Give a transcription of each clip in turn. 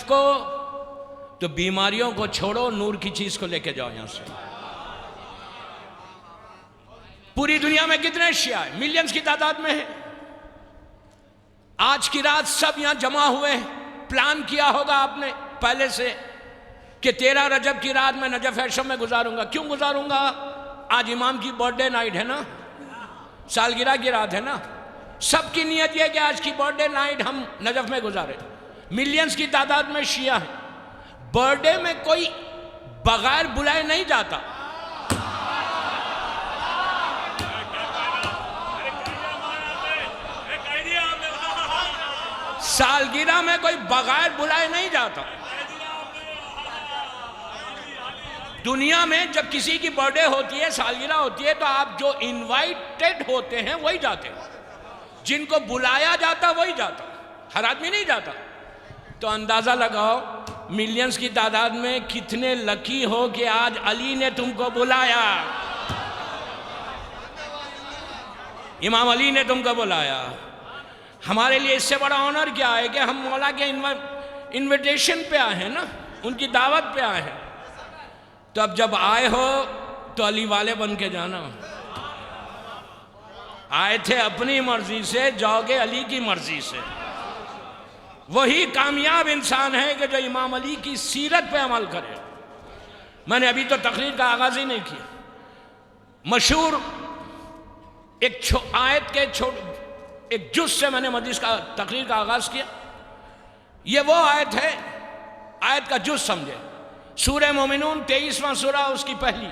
को तो बीमारियों को छोड़ो, नूर की चीज को लेके जाओ यहां से। पूरी दुनिया में कितने शिया है? मिलियंस की तादाद में है। आज की रात सब यहां जमा हुए हैं। प्लान किया होगा आपने पहले से कि 13 रजब की रात मैं नजफ ऐशम में गुजारूंगा। क्यों गुजारूंगा? आज इमाम की बर्थडे नाइट है ना, सालगिरह की रात है ना। सबकी नीयत यह कि आज की बर्थडे नाइट हम नजफ में गुजारे। मिलियंस की तादाद में शिया है। बर्थडे में कोई बगैर बुलाए नहीं जाता। सालगिरह में कोई बगैर बुलाए नहीं जाता। दुनिया में जब किसी की बर्थडे होती है, सालगिरह होती है, तो आप जो इनवाइटेड होते हैं वही जाते हैं। जिनको बुलाया जाता वही जाता, हर आदमी नहीं जाता। तो अंदाजा लगाओ मिलियंस की तादाद में कितने लकी हो कि आज अली ने तुमको बुलाया, इमाम अली ने तुमको बुलाया। हमारे लिए इससे बड़ा ऑनर क्या है कि हम मौला के इनविटेशन पे आए हैं ना, उनकी दावत पे आए हैं। तो अब जब आए हो तो अली वाले बन के जाना। आए थे अपनी मर्जी से, जाओगे अली की मर्जी से। वही कामयाब इंसान है कि जो इमाम अली की सीरत पे अमल करे। मैंने अभी तो तकरीर का आगाज ही नहीं किया। मशहूर एक आयत के एक जुज से मैंने मजलिस का तकरीर का आगाज किया। ये वो आयत है, आयत का जुज समझे। सूरह मोमिनून 23वां सूरा, उसकी पहली।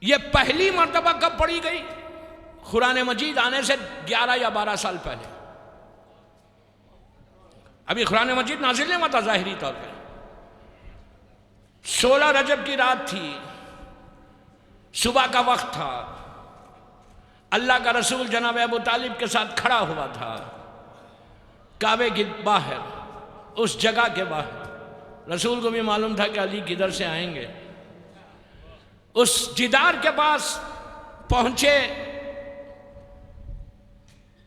ये पहली मर्तबा कब पढ़ी गई? कुरान मजीद आने से 11 या 12 साल पहले। अभी कुरान मजीद नाजिल नहीं हुआ था ज़ाहिरी तौर पे। 16 रजब की रात थी, सुबह का वक्त था। अल्लाह का रसूल जनाब अबू तालिब के साथ खड़ा हुआ था काबे के बाहर, उस जगह के बाहर। रसूल को भी मालूम था कि अली किधर से आएंगे। उस जिदार के पास पहुंचे,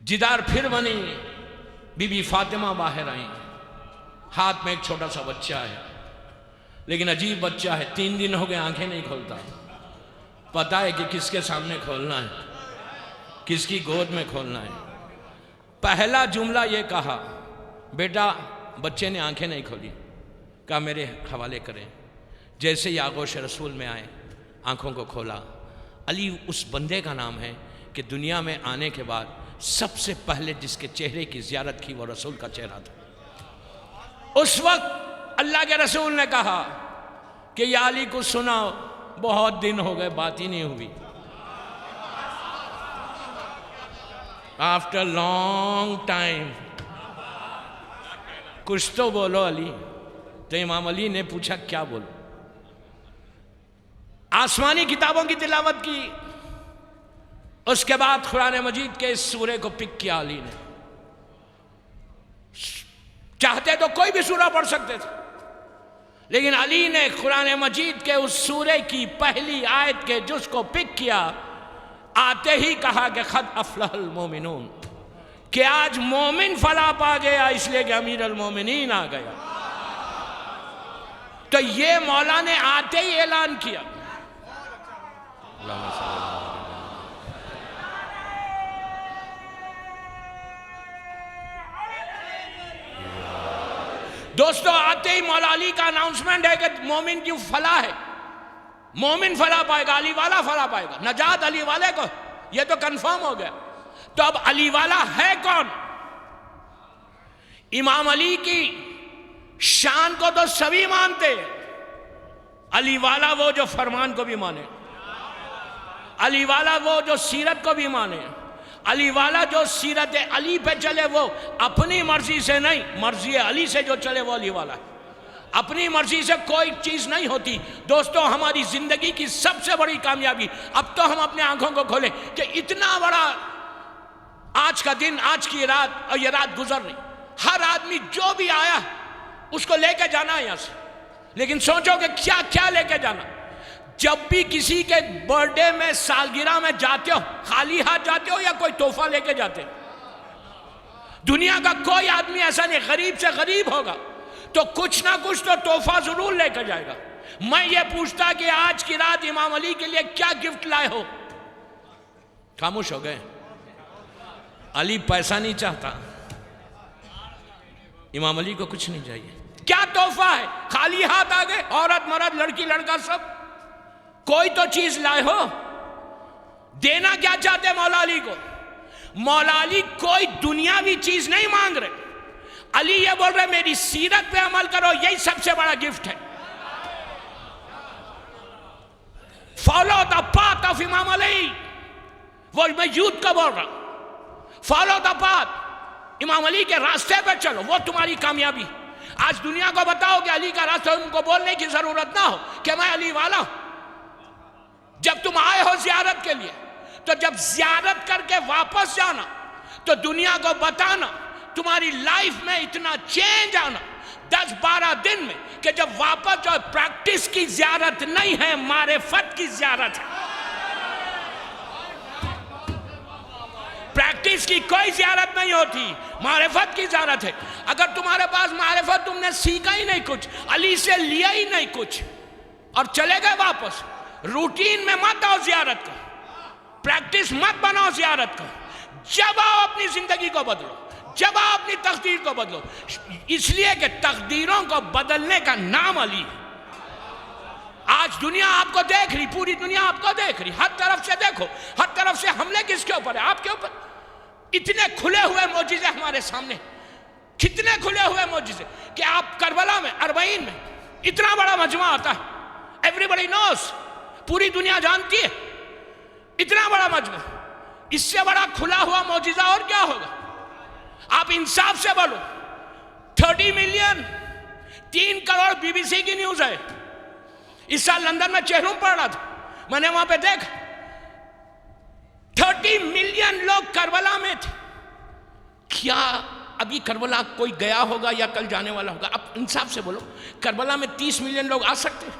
जिदार फिर बनी। बीबी फातिमा बाहर आई, हाथ में एक छोटा सा बच्चा है, लेकिन अजीब बच्चा है। 3 दिन हो गए आंखें नहीं खोलता। पता है कि किसके सामने खोलना है, किसकी गोद में खोलना है। पहला जुमला ये कहा, बेटा बच्चे ने आंखें नहीं खोली, कहा मेरे हवाले करें। जैसे ही आगोश रसूल में आए, आंखों को खोला। अली उस बंदे का नाम है कि दुनिया में आने के बाद सबसे पहले जिसके चेहरे की ज़ियारत की वो रसूल का चेहरा था। उस वक्त अल्लाह के रसूल ने कहा कि या अली को सुनाओ, बहुत दिन हो गए बात ही नहीं हुई। आफ्टर लॉन्ग टाइम कुछ तो बोलो अली। तो इमाम अली ने पूछा क्या बोलो? आसमानी किताबों की तिलावत की। उसके बाद कुरान मजीद के इस सूरे को पिक किया अली ने। चाहते तो कोई भी सूरा पढ़ सकते थे, लेकिन अली ने कुरान मजीद के उस सूरे की पहली आयत के जुज़ को पिक किया। आते ही कहा कि खद अफलहल मोमिनून, कि आज मोमिन फला पा गया, इसलिए कि अमीर अल मोमिनीन आ गया। तो ये मौला ने आते ही ऐलान किया। दोस्तों, आते ही मौला अली का अनाउंसमेंट है कि मोमिन की फलाह है, मोमिन फला पाएगा, अली वाला फला पाएगा, नजात अली वाले को। यह तो कंफर्म हो गया। तो अब अली वाला है कौन? इमाम अली की शान को तो सभी मानते हैं। अली वाला वो जो फरमान को भी माने, अली वाला वो जो सीरत को भी माने, अली वाला जो सीरत अली पे चले, वो अपनी मर्जी से नहीं, मर्जी अली से जो चले वो अली वाला है। अपनी मर्जी से कोई चीज नहीं होती। दोस्तों, हमारी जिंदगी की सबसे बड़ी कामयाबी, अब तो हम अपने आंखों को खोलें कि इतना बड़ा आज का दिन, आज की रात, और ये रात गुजर रही। हर आदमी जो भी आया उसको लेके जाना है यहां से। लेकिन सोचो कि क्या क्या लेके जाना। जब भी किसी के बर्थडे में, सालगिरह में जाते हो, खाली हाथ जाते हो या कोई तोहफा लेके जाते हो? दुनिया का कोई आदमी ऐसा नहीं, गरीब से गरीब होगा तो कुछ ना कुछ तो तोहफा जरूर लेकर जाएगा। मैं ये पूछता कि आज की रात इमाम अली के लिए क्या गिफ्ट लाए हो? खामोश हो गए। अली पैसा नहीं चाहता, इमाम अली को कुछ नहीं चाहिए। क्या तोहफा है? खाली हाथ आ गए, औरत मर्द लड़की लड़का सब, कोई तो चीज लाए हो। देना क्या चाहते मौला अली को? मौला अली कोई दुनियावी चीज नहीं मांग रहे। अली ये बोल रहे मेरी सीरत पे अमल करो, यही सबसे बड़ा गिफ्ट है। फॉलो द पाथ ऑफ इमाम अली। वो मैं यूथ को बोल रहा, फॉलो द पाथ, इमाम अली के रास्ते पे चलो, वो तुम्हारी कामयाबी। आज दुनिया को बताओ कि अली का रास्ता, उनको बोलने की जरूरत ना हो कि मैं अली वाला हूं। जब तुम आए हो जियारत के लिए, तो जब जियारत करके वापस जाना तो दुनिया को बताना तुम्हारी लाइफ में इतना चेंज आना 10-12 दिन में, कि जब वापस जाओ प्रैक्टिस की जियारत नहीं है, मारिफत की जियारत है। प्रैक्टिस की कोई जियारत नहीं होती, मारिफत की जियारत है। अगर तुम्हारे पास मारिफत, तुमने सीखा ही नहीं कुछ, अली से लिया ही नहीं कुछ और चले गए वापस, रूटीन में मत आओ जियारत का, प्रैक्टिस मत बनाओ जियारत का। जब आओ अपनी जिंदगी को बदलो, जब आओ अपनी तकदीर को बदलो, इसलिए कि तकदीरों को बदलने का नाम अली है। आज दुनिया आपको देख रही, पूरी दुनिया आपको देख रही, हर तरफ से देखो, हर तरफ से हमले किसके ऊपर है? आपके ऊपर। इतने खुले हुए मौजिज़े हमारे सामने, कितने खुले हुए मौजिज़े कि आप करबला में 40 में इतना बड़ा मजमा आता है, एवरीबॉडी नोस, पूरी दुनिया जानती है, इतना बड़ा मजमा। इससे बड़ा खुला हुआ मौजिज़ा और क्या होगा? आप इंसाफ से बोलो, 30 मिलियन, 3 करोड़ बीबीसी की न्यूज है। इस साल लंदन में चेहरों पड़ रहा था, मैंने वहां पे देखा 30 मिलियन लोग करबला में थे। क्या अभी करबला कोई गया होगा या कल जाने वाला होगा? आप इंसाफ से बोलो, करबला में 30 मिलियन लोग आ सकते हैं?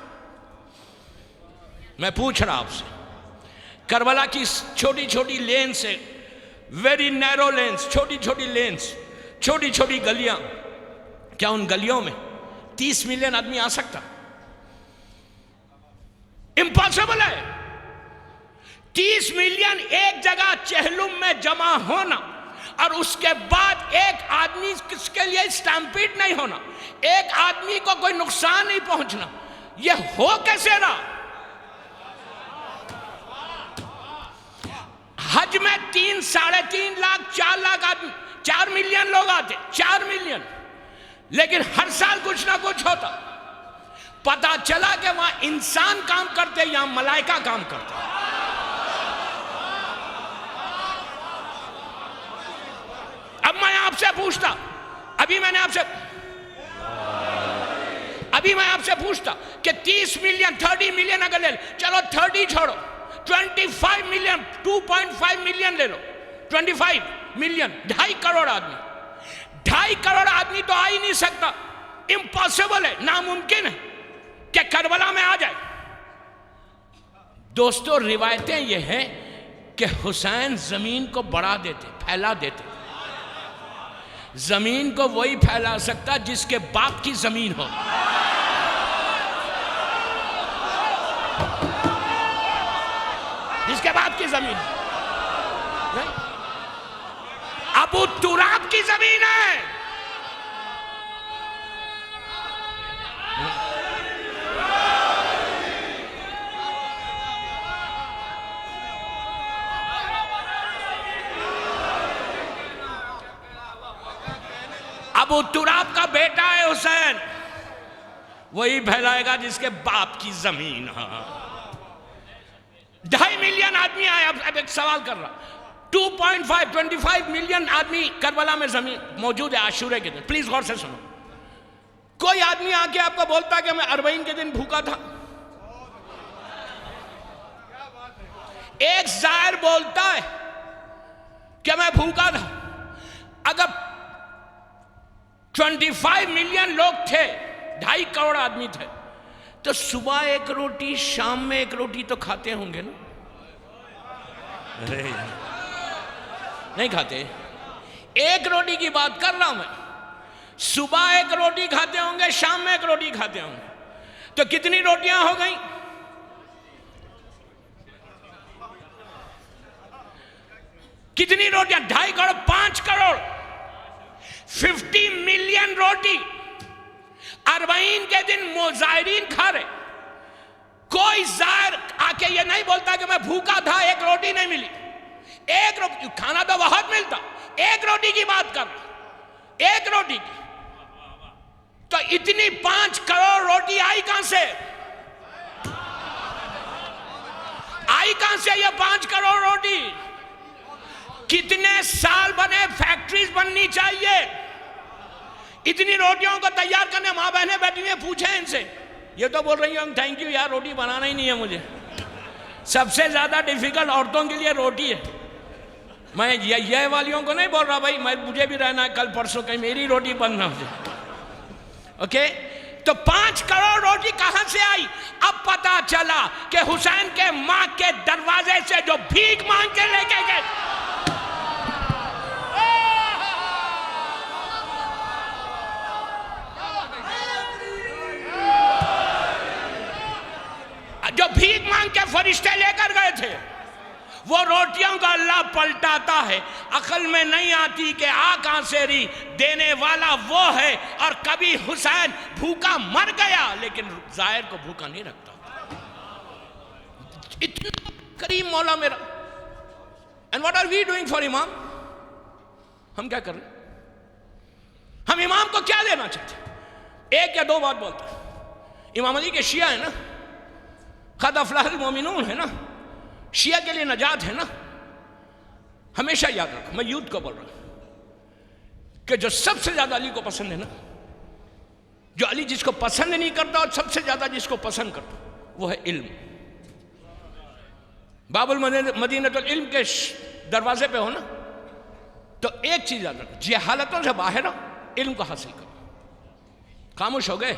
मैं पूछ रहा आपसे, करबला की छोटी छोटी लेन से, वेरी नैरो लेन्स, छोटी छोटी लेन्स, छोटी छोटी गलियां, क्या उन गलियों में 30 मिलियन आदमी आ सकता? इम्पॉसिबल है। 30 मिलियन एक जगह चेहलुम में जमा होना और उसके बाद एक आदमी किसके लिए स्टैम्पीड नहीं होना, एक आदमी को कोई नुकसान नहीं पहुंचना, यह हो कैसे रहा? हज में 3-3.5 लाख 4 लाख आदमी, 4 मिलियन लोग आते, 4 मिलियन, लेकिन हर साल कुछ ना कुछ होता। पता चला कि वहां इंसान काम करते या मलाइका काम करते। अब मैं आपसे पूछता, अभी मैं आपसे पूछता कि 30 मिलियन, 30 मिलियन अगर ले, चलो 30 छोड़ो, 25 मिलियन, 2.5 मिलियन ले लो, 25 मिलियन, 2.5 करोड़ आदमी, 2.5 करोड़ आदमी तो आ ही नहीं सकता, इम्पॉसिबल है, नामुमकिन है कि करबला में आ जाए। दोस्तों, रिवायतें ये हैं कि हुसैन जमीन को बढ़ा देते, फैला देते। जमीन को वही फैला सकता जिसके बाप की जमीन हो। जिसके बाप की जमीन है, अबू तुराब की जमीन है। अबू तुराब का बेटा है हुसैन, वही फैलाएगा जिसके बाप की जमीन है। 2.5 मिलियन आदमी आए। अब एक सवाल कर रहा, 25 मिलियन आदमी करबला में जमीन मौजूद है आशूरे के दिन। प्लीज गौर से सुनो, कोई आदमी आके आपको बोलता है कि मैं 40 के दिन भूखा था? एक जाहिर बोलता है कि मैं भूखा था। अगर 25 मिलियन लोग थे, 2.5 करोड़ आदमी थे, तो सुबह एक रोटी, शाम में एक रोटी तो खाते होंगे ना? नहीं खाते। एक रोटी की बात कर रहा हूं मैं। सुबह एक रोटी खाते होंगे, शाम में एक रोटी खाते होंगे, तो कितनी रोटियां हो गई? कितनी रोटियां? 2.5 करोड़, 5 करोड़, 50 मिलियन रोटी अरबईन के दिन मुजाहिरीन खा रहे। कोई जाहिर आके ये नहीं बोलता कि मैं भूखा था, एक रोटी नहीं मिली। एक रोटी, खाना तो बहुत मिलता, एक रोटी की बात कर, एक रोटी की। तो इतनी 5 करोड़ रोटी आई कहां से? आई कहां से ये 5 करोड़ रोटी? कितने साल बने? फैक्ट्रीज बननी चाहिए इतनी रोटियों को तैयार करने। मां बहनें बैठी हुई पूछे इनसे, ये तो बोल रही हूं थैंक यू यार, रोटी बनाना ही नहीं है मुझे। सबसे ज्यादा डिफिकल्ट औरतों के लिए रोटी है। मैं ये वालियों को नहीं बोल रहा भाई, मैं मुझे भी रहना है कल परसों, कहीं मेरी रोटी बनना मुझे। ओके, तो 5 करोड़ रोटी कहां से आई? अब पता चला कि हुसैन के मां के दरवाजे से जो भीख मांग के लेके गए। जो भीख मांग के फरिश्ते लेकर गए थे, वो रोटियों का अल्लाह पलटाता है। अकल में नहीं आती कि आ कहां से रही, देने वाला वो है। और कभी हुसैन भूखा मर गया, लेकिन जाहिर को भूखा नहीं रखता। इतना करीम मौला मेरा। And what are we doing for imam? हम क्या कर रहे हैं? हम इमाम को क्या देना चाहते? एक या दो बात बोलते। इमाम अली के शिया है ना, क़द अफ़लहल मोमिनून है ना, शिया के लिए नजात है ना। हमेशा याद रखो, मैं यूथ को बोल रहा हूं कि जो सबसे ज्यादा अली को पसंद है ना, जो अली जिसको पसंद नहीं करता और सबसे ज्यादा जिसको पसंद करता, वो है इल्म। बाबुल मदीनतुल इल्म के दरवाजे पे हो ना, तो एक चीज याद रखो, जहालतों से बाहर हो, इल्म को हासिल करो। खामोश हो गए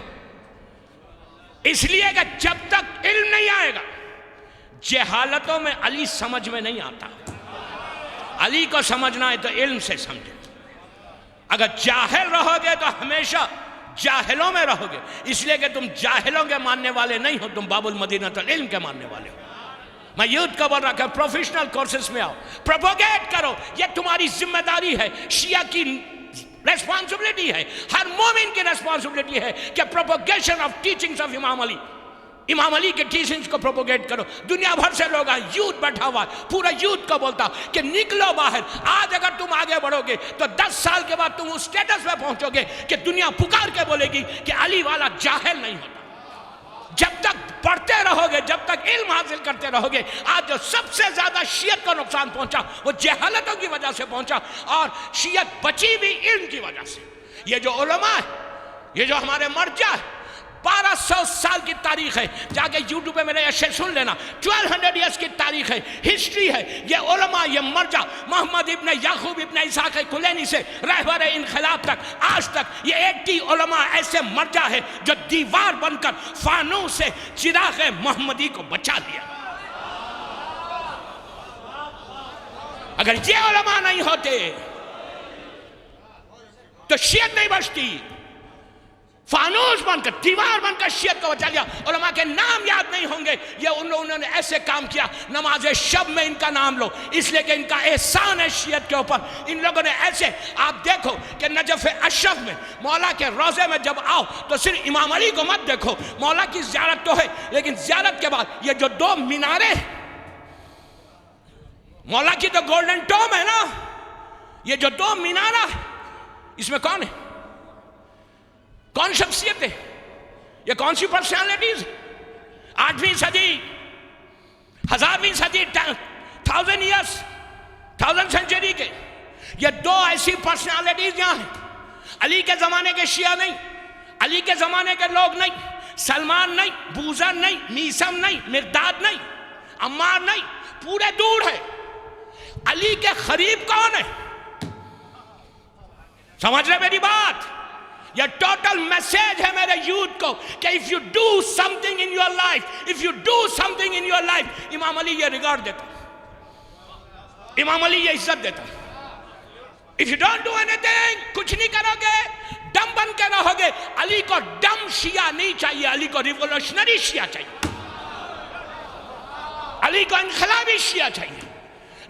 इसलिए कि जब तक इल्म नहीं आएगा, जहालतों में अली समझ में नहीं आता। अली को समझना है तो इल्म से समझो। अगर जाहिल रहोगे तो हमेशा जाहिलों में रहोगे, इसलिए कि तुम जाहिलों के मानने वाले नहीं हो, तुम बाबुल मदीनतुल इल्म के मानने वाले हो। मैं यूथ का बोल रहा कि प्रोफेशनल कोर्सेज में आओ, प्रोपोगेट करो, ये तुम्हारी जिम्मेदारी है। शिया की रेस्पॉन्सिबिलिटी है, हर मोमिन की रेस्पॉन्सिबिलिटी है कि प्रोपोगेशन ऑफ टीचिंग्स ऑफ इमाम अली के टीचिंग्स को प्रोपोगेट करो। दुनिया भर से लोग आए, यूथ बैठा हुआ है, पूरा यूथ को बोलता कि निकलो बाहर। आज अगर तुम आगे बढ़ोगे तो 10 साल के बाद तुम उस स्टेटस पे पहुंचोगे कि दुनिया पुकार के बोलेगी कि अली वाला जाहिल नहीं होता। जब तक पढ़ते रहोगे, जब तक इल्म हासिल करते रहोगे। आज जो सबसे ज्यादा शियत को नुकसान पहुंचा वो जहालतों की वजह से पहुंचा, और शियत बची भी इल्म की वजह से। ये जो उलमा है, ये जो हमारे मर्जा है, 1200 साल की तारीख है, जाके यूट्यूब पे मेरे ऐसे सुन लेना। 1200 ईयर्स की तारीख है, हिस्ट्री है। ये उलमा, ये मर्जा, मोहम्मद इब्न याकूब इब्न इसाक कुलैनी से रहबर इनकलाब तक, आज तक ये 80 उलमा ऐसे मर्जा है जो दीवार बनकर फानूस से चिराग मोहम्मदी को बचा दिया। अगर ये उलमा नहीं होते तो शियत नहीं बचती। फानूस बनकर, दीवार बनकर शियत को बचा लिया। उलमा के नाम याद नहीं होंगे, ये उन लोगों ने ऐसे काम किया। नमाज शब में इनका नाम लो, इसलिए कि इनका एहसान है शियत के ऊपर। इन लोगों ने ऐसे, आप देखो कि नजफ अशरफ में, मौला के रोजे में जब आओ तो सिर्फ इमाम अली को मत देखो। मौला की ज़ियारत तो है, लेकिन ज़ियारत के बाद ये जो 2 मीनारे, मौला की तो गोल्डन टॉम है ना, ये जो 2 मीनारा, इसमें कौन है? कौन शख्सियत है? ये कौन सी पर्सनालिटीज? 8वीं सदी, 1000वीं सदी, 1000 ईयर्स, 1000 सेंचुरी के ये 2 ऐसी पर्सनालिटीज यहां हैं। अली के जमाने के शिया नहीं, अली के जमाने के लोग नहीं, सलमान नहीं, बूजर नहीं, मीसम नहीं, मिर्दाद नहीं, अम्मार नहीं, पूरे दूर है। अली के करीब कौन है? समझ रहे मेरी बात? यह टोटल मैसेज है मेरे यूथ को कि if you do something in your life, if you do something in your life, इमाम अली ये रिगार्ड देता, इमाम अली ये इज्जत देता, if you don't do anything, कुछ नहीं करोगे, डम बन के रहोगे। अली को डम शिया नहीं चाहिए, अली को रिवोल्यूशनरी शिया चाहिए, अली को इनकलाबी शिया चाहिए।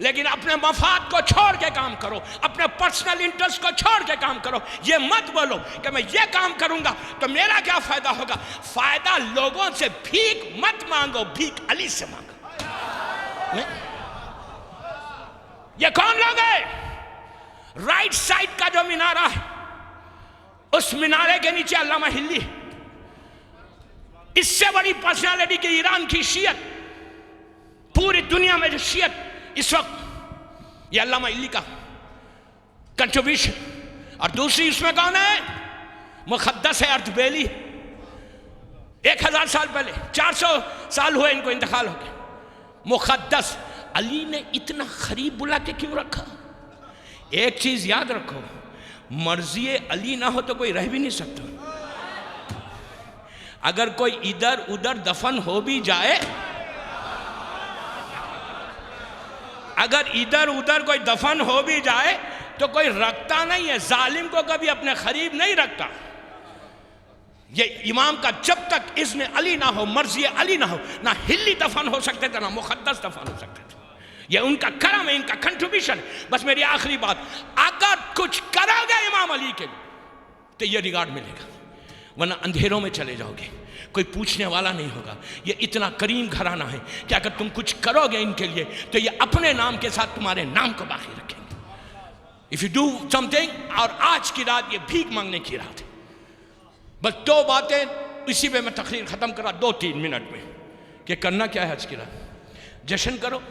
लेकिन अपने मफाद को छोड़ के काम करो, अपने पर्सनल इंटरेस्ट को छोड़ के काम करो। ये मत बोलो कि मैं ये काम करूंगा तो मेरा क्या फायदा होगा। फायदा लोगों से भीख मत मांगो, भीख अली से मांगो। ये कौन लोग है? राइट साइड का जो मीनारा है, उस मीनारे के नीचे अल्लामा हिल्ली। इससे बड़ी पर्सनालिटी की ईरान की शियत, पूरी दुनिया में जो शियत इस वक्त, ये अल्लामा हिल्ली का कंट्रीब्यूशन। और दूसरी उसमें कौन है? मुक़द्दस है अर्दबेली। 1000 साल पहले, 400 साल हुए इनको इंतकाल हो गया। मुक़द्दस अली ने इतना करीब बुला के क्यों रखा? एक चीज याद रखो, मर्जी अली ना हो तो कोई रह भी नहीं सकता। अगर कोई इधर उधर दफन हो भी जाए, अगर इधर उधर कोई दफन हो भी जाए तो कोई रखता नहीं है, जालिम को कभी अपने करीब नहीं रखता। ये इमाम का जब तक इज़्न अली ना हो, मर्जी अली ना हो, ना हिल्ली दफन हो सकते थे, ना मुक़द्दस दफन हो सकते थे। ये उनका करम है, इनका कंट्रीब्यूशन। बस मेरी आखिरी बात, अगर कुछ करोगे इमाम अली के लिए तो ये रिगार्ड मिलेगा, वरना अंधेरों में चले जाओगे, कोई पूछने वाला नहीं होगा। ये इतना करीम घराना है कि अगर तुम कुछ करोगे इनके लिए तो ये अपने नाम के साथ तुम्हारे नाम को बाकी रखेंगे। इफ यू डू समथिंग, और आज की रात ये भीख मांगने की रात है। बस 2 बातें इसी पे मैं तकरीर खत्म करा 2-3 मिनट में, कि करना क्या है आज की रात। जश्न करो,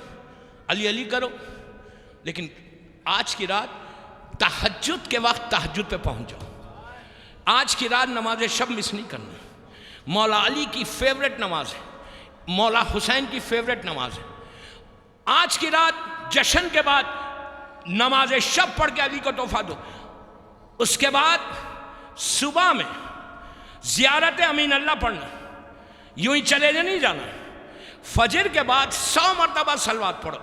अली अली करो, लेकिन आज की रात तहज्जुद के वक्त तहज्जुद पे पहुंच जाओ। आज की रात नमाज शब मिस नहीं करना। मौला अली की फेवरेट नमाज है, मौला हुसैन की फेवरेट नमाज है। आज की रात जश्न के बाद नमाज शब पढ़ के अली को तोहफा दो। उसके बाद सुबह में ज़ियारत अमीन अल्लाह पढ़ना, यूं ही चले नहीं जाना। फजर के बाद 100 मरतबा सलवात पढ़ो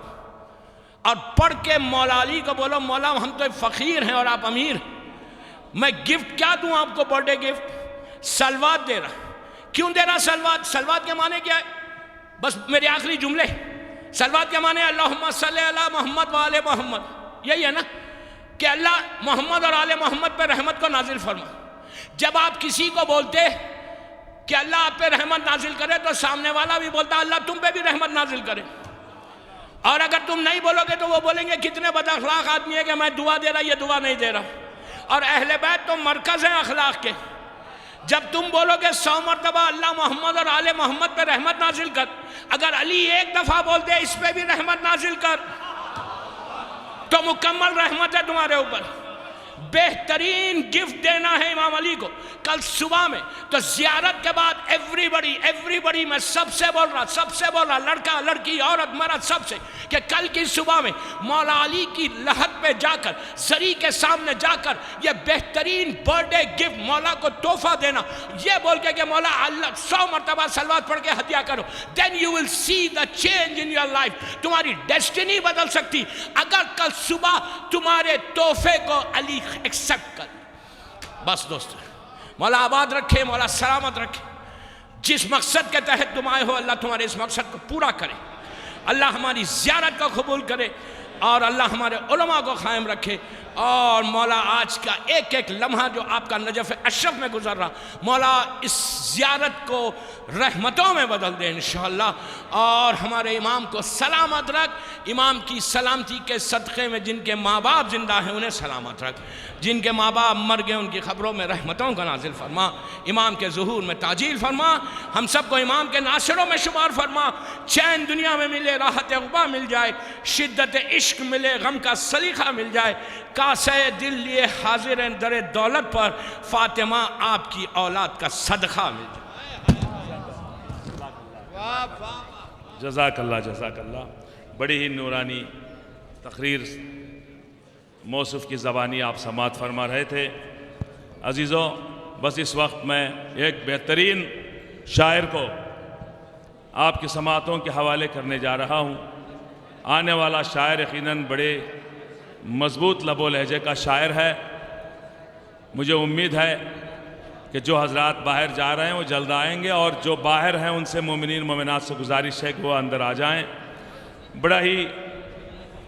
और पढ़ के मौला अली को बोलो, मौला हम तो फ़कीर हैं और आप अमीर, मैं गिफ्ट क्या दूं आपको? बर्थडे गिफ्ट सलवात दे रहा। क्यों दे रहा सलवात? सलवात के माने क्या है? बस मेरे आखिरी जुमले, सलवात के माने अल्लाहुम्मा सल्ली अला मोहम्मद व आले मोहम्मद, यही है ना, कि अल्लाह मोहम्मद और आले मोहम्मद पर रहमत को नाजिल फरमा। जब आप किसी को बोलते कि अल्लाह आप पे रहमत नाजिल करे, तो सामने वाला भी बोलता अल्लाह तुम पे भी रहमत नाजिल करे। और अगर तुम नहीं बोलोगे तो वो बोलेंगे कितने बदअखलाक आदमी है कि मैं दुआ दे रहा, ये दुआ नहीं दे रहा। और अहले बैत तो मरकज़ है अखलाक के। जब तुम बोलोगे 100 मरतबा अल्लाह मोहम्मद और आले मोहम्मद पे रहमत नाजिल कर, अगर अली एक दफ़ा बोलते इस पे भी रहमत नाजिल कर, तो मुकम्मल रहमत है तुम्हारे ऊपर। बेहतरीन गिफ्ट देना है इमाम अली को कल सुबह में। तो ज़ियारत के बाद एवरीबडी मैं सबसे बोल रहा, लड़का लड़की औरत मर्द सबसे, कि कल की सुबह में मौला अली की लहद पे जाकर, सरी के सामने जाकर ये बेहतरीन बर्थडे गिफ्ट मौला को तोहफा देना, ये बोल के मौला अल्लाह 100 मरतबा सलवात पढ़ के हदिया करो। Then you will see the change in your life. तुम्हारी डेस्टिनी बदल सकती अगर कल सुबह तुम्हारे तोहफे को अली एक्सेप्ट कर। बस दोस्तों, मौला आबाद रखे, मौला सलामत रखे। जिस मकसद के तहत तुम आए हो, अल्लाह तुम्हारे इस मकसद को पूरा करे। अल्लाह हमारी ज़ियारत को कबूल करे और अल्लाह हमारे उलमा को कायम रखे। और मौला आज का एक एक लम्हा जो आपका नजफ़ अशरफ में गुजर रहा, मौला इस ज़ियारत को रहमतों में बदल दे इंशाअल्लाह। और हमारे इमाम को सलामत रख। इमाम की सलामती के सदक़े में जिनके माँ बाप ज़िंदा हैं उन्हें सलामत रख, जिनके माँ बाप मर गए उनकी ख़बरों में रहमतों का नाजिल फरमा। इमाम के ज़ुहूर में ताजील फरमा। हम सबको इमाम के नासिरों में शुमार फरमा। चैन दुनिया में मिले, राहत उक़बा मिल जाए, शिद्दत इश्क मिले, गम का सलीक़ा मिल जाए। कासे दिल लिए हाजिर दरे दौलत पर, फातिमा आपकी औलाद का सदका मिल जाए। जज़ाकल्लाह जज़ाकल्लाह। बड़ी ही नूरानी तकरीर मौसूफ़ की ज़बानी आप समात फरमा रहे थे। अज़ीज़ों, बस इस वक्त मैं एक बेहतरीन शायर को आपकी समातों के हवाले करने जा रहा हूँ। आने वाला शायर यकीनन बड़े मज़बूत लबो लहजे का शायर है। मुझे उम्मीद है कि जो हजरात बाहर जा रहे हैं वो जल्द आएंगे, और जो बाहर हैं उनसे मोमिनीन मोमिनात से गुजारिश है कि वो अंदर आ जाएं। बड़ा ही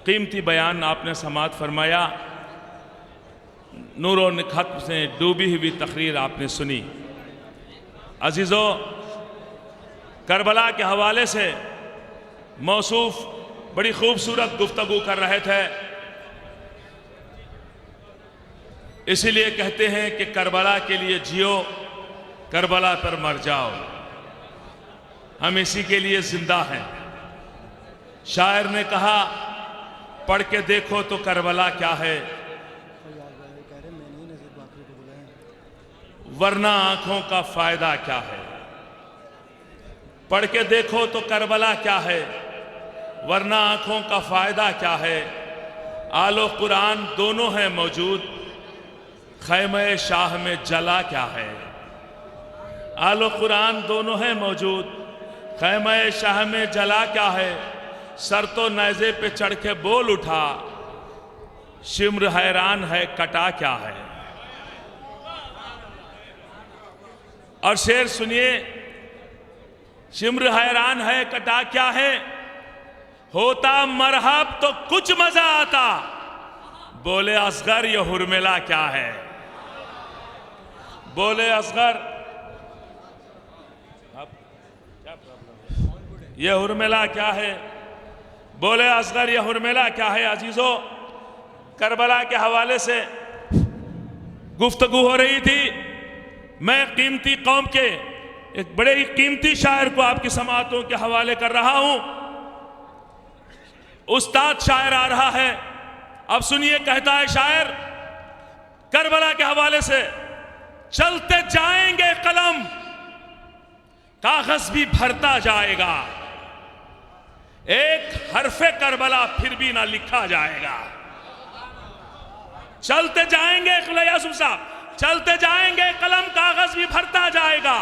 कीमती बयान आपने समाअत फरमाया, नूर और निखत से डूबी हुई तकरीर आपने सुनी। अजीज़ों, करबला के हवाले से मौसूफ बड़ी खूबसूरत गुफ्तगू कर रहे थे। इसीलिए कहते हैं कि करबला के लिए जियो, करबला पर मर जाओ। हम इसी के लिए जिंदा हैं। शायर ने कहा, पढ़ के देखो तो करबला क्या है, वरना आंखों का फायदा क्या है। पढ़ के देखो तो करबला क्या है, वरना आंखों का फायदा क्या है। आलो कुरान दोनों हैं मौजूद, खैमे शाह में जला क्या है। आलो कुरान दोनों हैं मौजूद, खैमे शाह में जला क्या है। सर तो नेज़े पे चढ़ के बोल उठा, शिम्र हैरान है कटा क्या है। और शेर सुनिए, शिम्र हैरान है कटा क्या है। होता मरहब तो कुछ मजा आता, बोले असगर ये हुर्मिला क्या है। बोले असगर, अब क्या प्रॉब्लम है, ये हुर्मिला क्या है। बोले असगर ये हुर्मिला क्या है। अजीजों, करबला के हवाले से गुफ्तगू हो रही थी। मैं कीमती कौम के एक बड़े ही कीमती शायर को आपकी समाअतों के हवाले कर रहा हूं। उस्ताद शायर आ रहा है। अब सुनिए, कहता है शायर करबला के हवाले से, चलते जाएंगे कलम, कागज भी भरता जाएगा, एक हरफे करबला फिर भी ना लिखा जाएगा। चलते जाएंगे साहब, चलते जाएंगे कलम, कागज भी भरता जाएगा,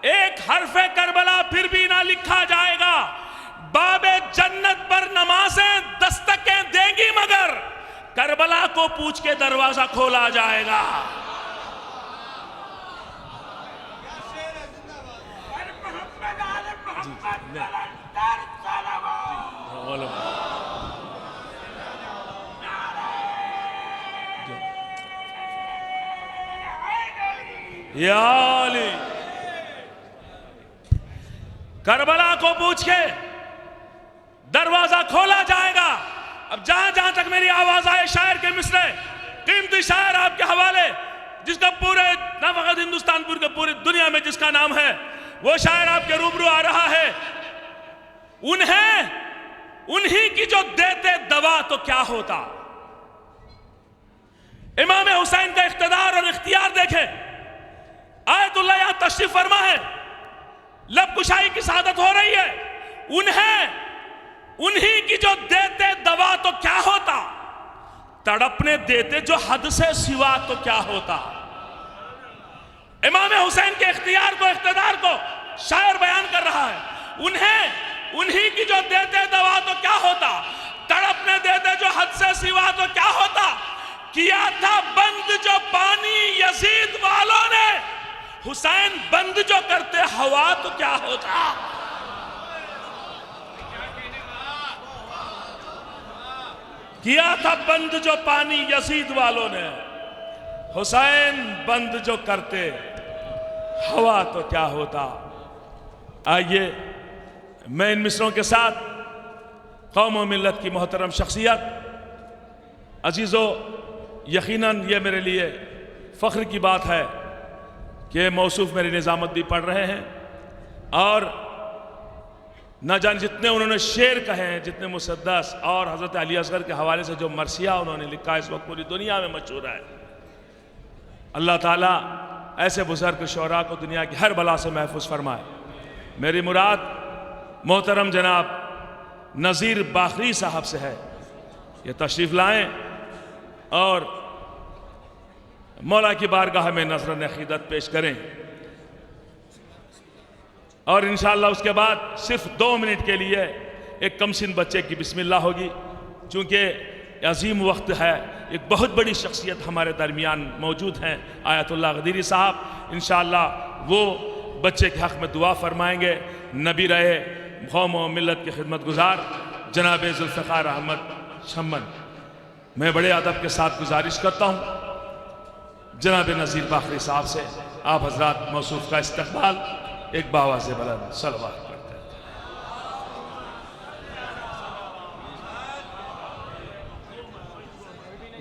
एक हरफे करबला फिर भी ना लिखा जाएगा। बाबे जन्नत पर नमाजें दस्तकें देंगी, मगर करबला को पूछ के दरवाजा खोला जाएगा। याली करबला को पूछ के दरवाजा खोला जाएगा। अब जहां जहां तक मेरी आवाज आए, शायर के मिसरे, कीमती शायर आपके हवाले, जिसका पूरे न फकत हिंदुस्तान पूरे पूरी दुनिया में जिसका नाम है, वो शायर आपके रूबरू आ रहा है। उन्हीं की जो देते दवा तो क्या होता। इमाम हुसैन का इख्तिदार और इख्तियार देखे। आयतुल्लाह यहां तशरीफ फरमा है, लब कुशाई की शहादत हो रही है। उन्हीं की जो देते दवा तो क्या होता, तड़पने देते जो हद से सिवा तो क्या होता। इमाम हुसैन के इख्तियार को, इख्तिदार को शायर बयान कर रहा है। उन्हीं की जो देते दवा तो क्या होता, तड़पने देते जो हद से सिवा तो क्या होता। किया था बंद जो पानी यजीद वालों ने, हुसैन बंद जो करते हवा तो क्या होता। किया था बंद जो पानी यजीद वालों ने, हुसैन बंद जो करते हवा तो क्या होता। आइए मैं इन मिसरों के साथ कौम और मिल्लत की मोहतरम शख्सियत, अजीज़ों, यकीनन ये मेरे लिए फ़ख्र की बात है कि मौसूफ मेरी निज़ामत भी पढ़ रहे हैं, और न जाने जितने उन्होंने शेर कहे हैं, जितने मुसद्दस, और हज़रत अली असगर के हवाले से जो मरसिया उन्होंने लिखा, इस वक्त पूरी दुनिया में मशहूर है। अल्लाह ताला ऐसे बुज़ुर्ग शोरा को दुनिया की हर बला से महफूज फरमाए। मेरी मुराद मोहतरम जनाब नज़ीर बाखरी साहब से है, ये तशरीफ़ लाएं और मौला की बारगाह में नज़र अक़ीदत पेश करें, और इंशाअल्लाह उसके बाद सिर्फ 2 मिनट के लिए एक कमसिन बच्चे की बिस्मिल्लाह होगी। चूँकि अजीम वक्त है, एक बहुत बड़ी शख्सियत हमारे दरमियान मौजूद हैं, आयतुल्लाह गदीरी साहब। इंशाअल्लाह वो बच्चे के हक़ में दुआ फरमाएंगे। नबी रहे कौम व मिल्लत के खिदमत गुजार जनाब जुल्फ़िकार अहमद शम्मन। मैं बड़े अदब के साथ गुजारिश करता हूँ जनाब नज़ीर बाखरी साहब से, आप हजरात मौसूफ का इस्तकबाल एक बावाज़ बुलंद सलवात पढ़ते हैं।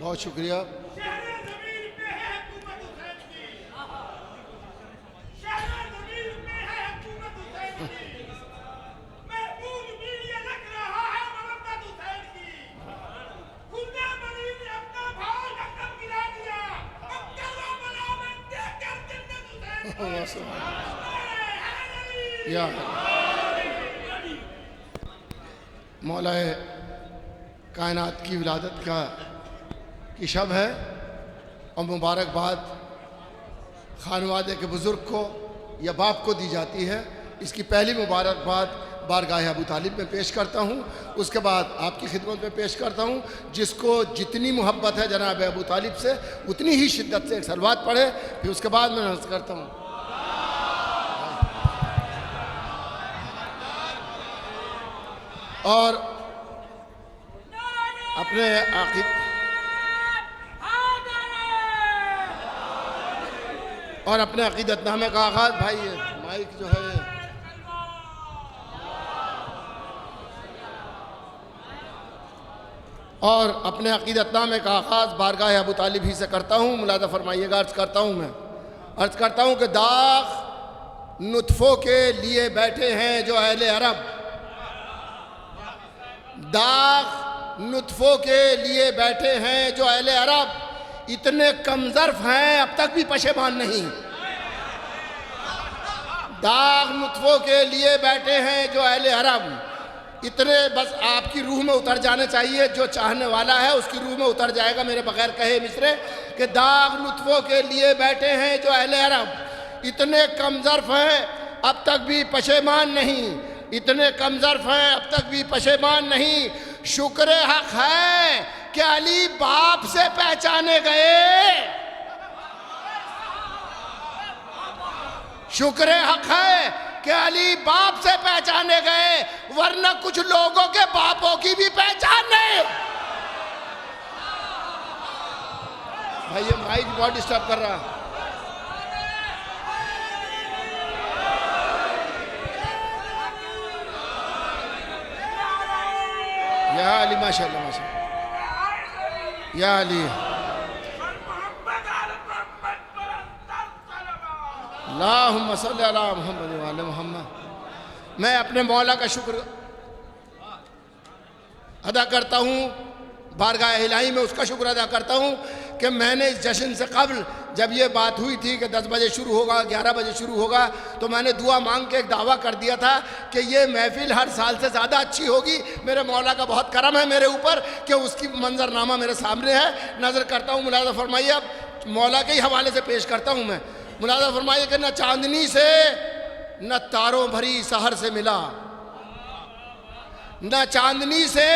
बहुत शुक्रिया। या मौलाए कायनात की विलादत की शब है और मुबारकबाद खानवादे के बुज़ुर्ग को या बाप को दी जाती है। इसकी पहली मुबारकबाद बारगाह अबू तालिब में पेश करता हूँ, उसके बाद आपकी खिदमत में पेश करता हूँ। जिसको जितनी मोहब्बत है जनाब अबू तालिब से उतनी ही शिद्दत से एक सलवात पढ़े, फिर उसके बाद मैं अर्ज़ करता हूँ। और अपने अक़ीदतनामे का आगाज़, भाई माइक जो है और अपने अक़ीदतनामे का आगाज़ बारगाह अबू तालिब ही से करता हूँ। मुलाज़ा फरमाइएगा। अर्ज़ करता हूँ कि दाग नुत्फ़ों के लिए बैठे हैं जो अहले अरब, दाग नुत्फ़ों के लिए बैठे हैं जो अहले अरब, इतने कमज़र्फ़ हैं अब तक भी पशेमान नहीं। दाग नुत्फ़ों के लिए बैठे हैं जो अहले अरब, इतने बस आपकी रूह में उतर जाने चाहिए। जो चाहने वाला है उसकी रूह में उतर जाएगा मेरे बगैर कहे मिसरे कि दाग नुत्फ़ों के लिए बैठे हैं जो अहले अरब, इतने कमज़र्फ़ हैं अब तक भी पशेमान नहीं, इतने कमज़र्फ़ हैं अब तक भी पशेमान नहीं। शुक्र हक़ है कि अली बाप से पहचाने गए, शुक्र हक़ है कि अली बाप से पहचाने गए, वरना कुछ लोगों के बापों की भी पहचान नहीं। भाई ये माइक बहुत डिस्टर्ब कर रहा है। या अली माशाअल्लाह माशाअल्लाह, या अली अल्लाहुम्मा सल्ली अला मुहम्मद व अला मुहम्मद। मैं अपने मौला का शुक्र अदा करता हूँ, बारगाह इलाही में उसका शुक्र अदा करता हूँ कि मैंने इस जश्न से कबल जब ये बात हुई थी कि 10 बजे शुरू होगा, 11 बजे शुरू होगा, तो मैंने दुआ मांग के एक दावा कर दिया था कि ये महफिल हर साल से ज़्यादा अच्छी होगी। मेरे मौला का बहुत करम है मेरे ऊपर कि उसकी मंजरनामा मेरे सामने है। नज़र करता हूँ, मुलाज़ा फरमाइए। अब मौला के ही हवाले से पेश करता हूँ मैं। मुलाज़ा फरमाइए कि न चांदनी से न तारों भरी सहर से मिला, न चांदनी से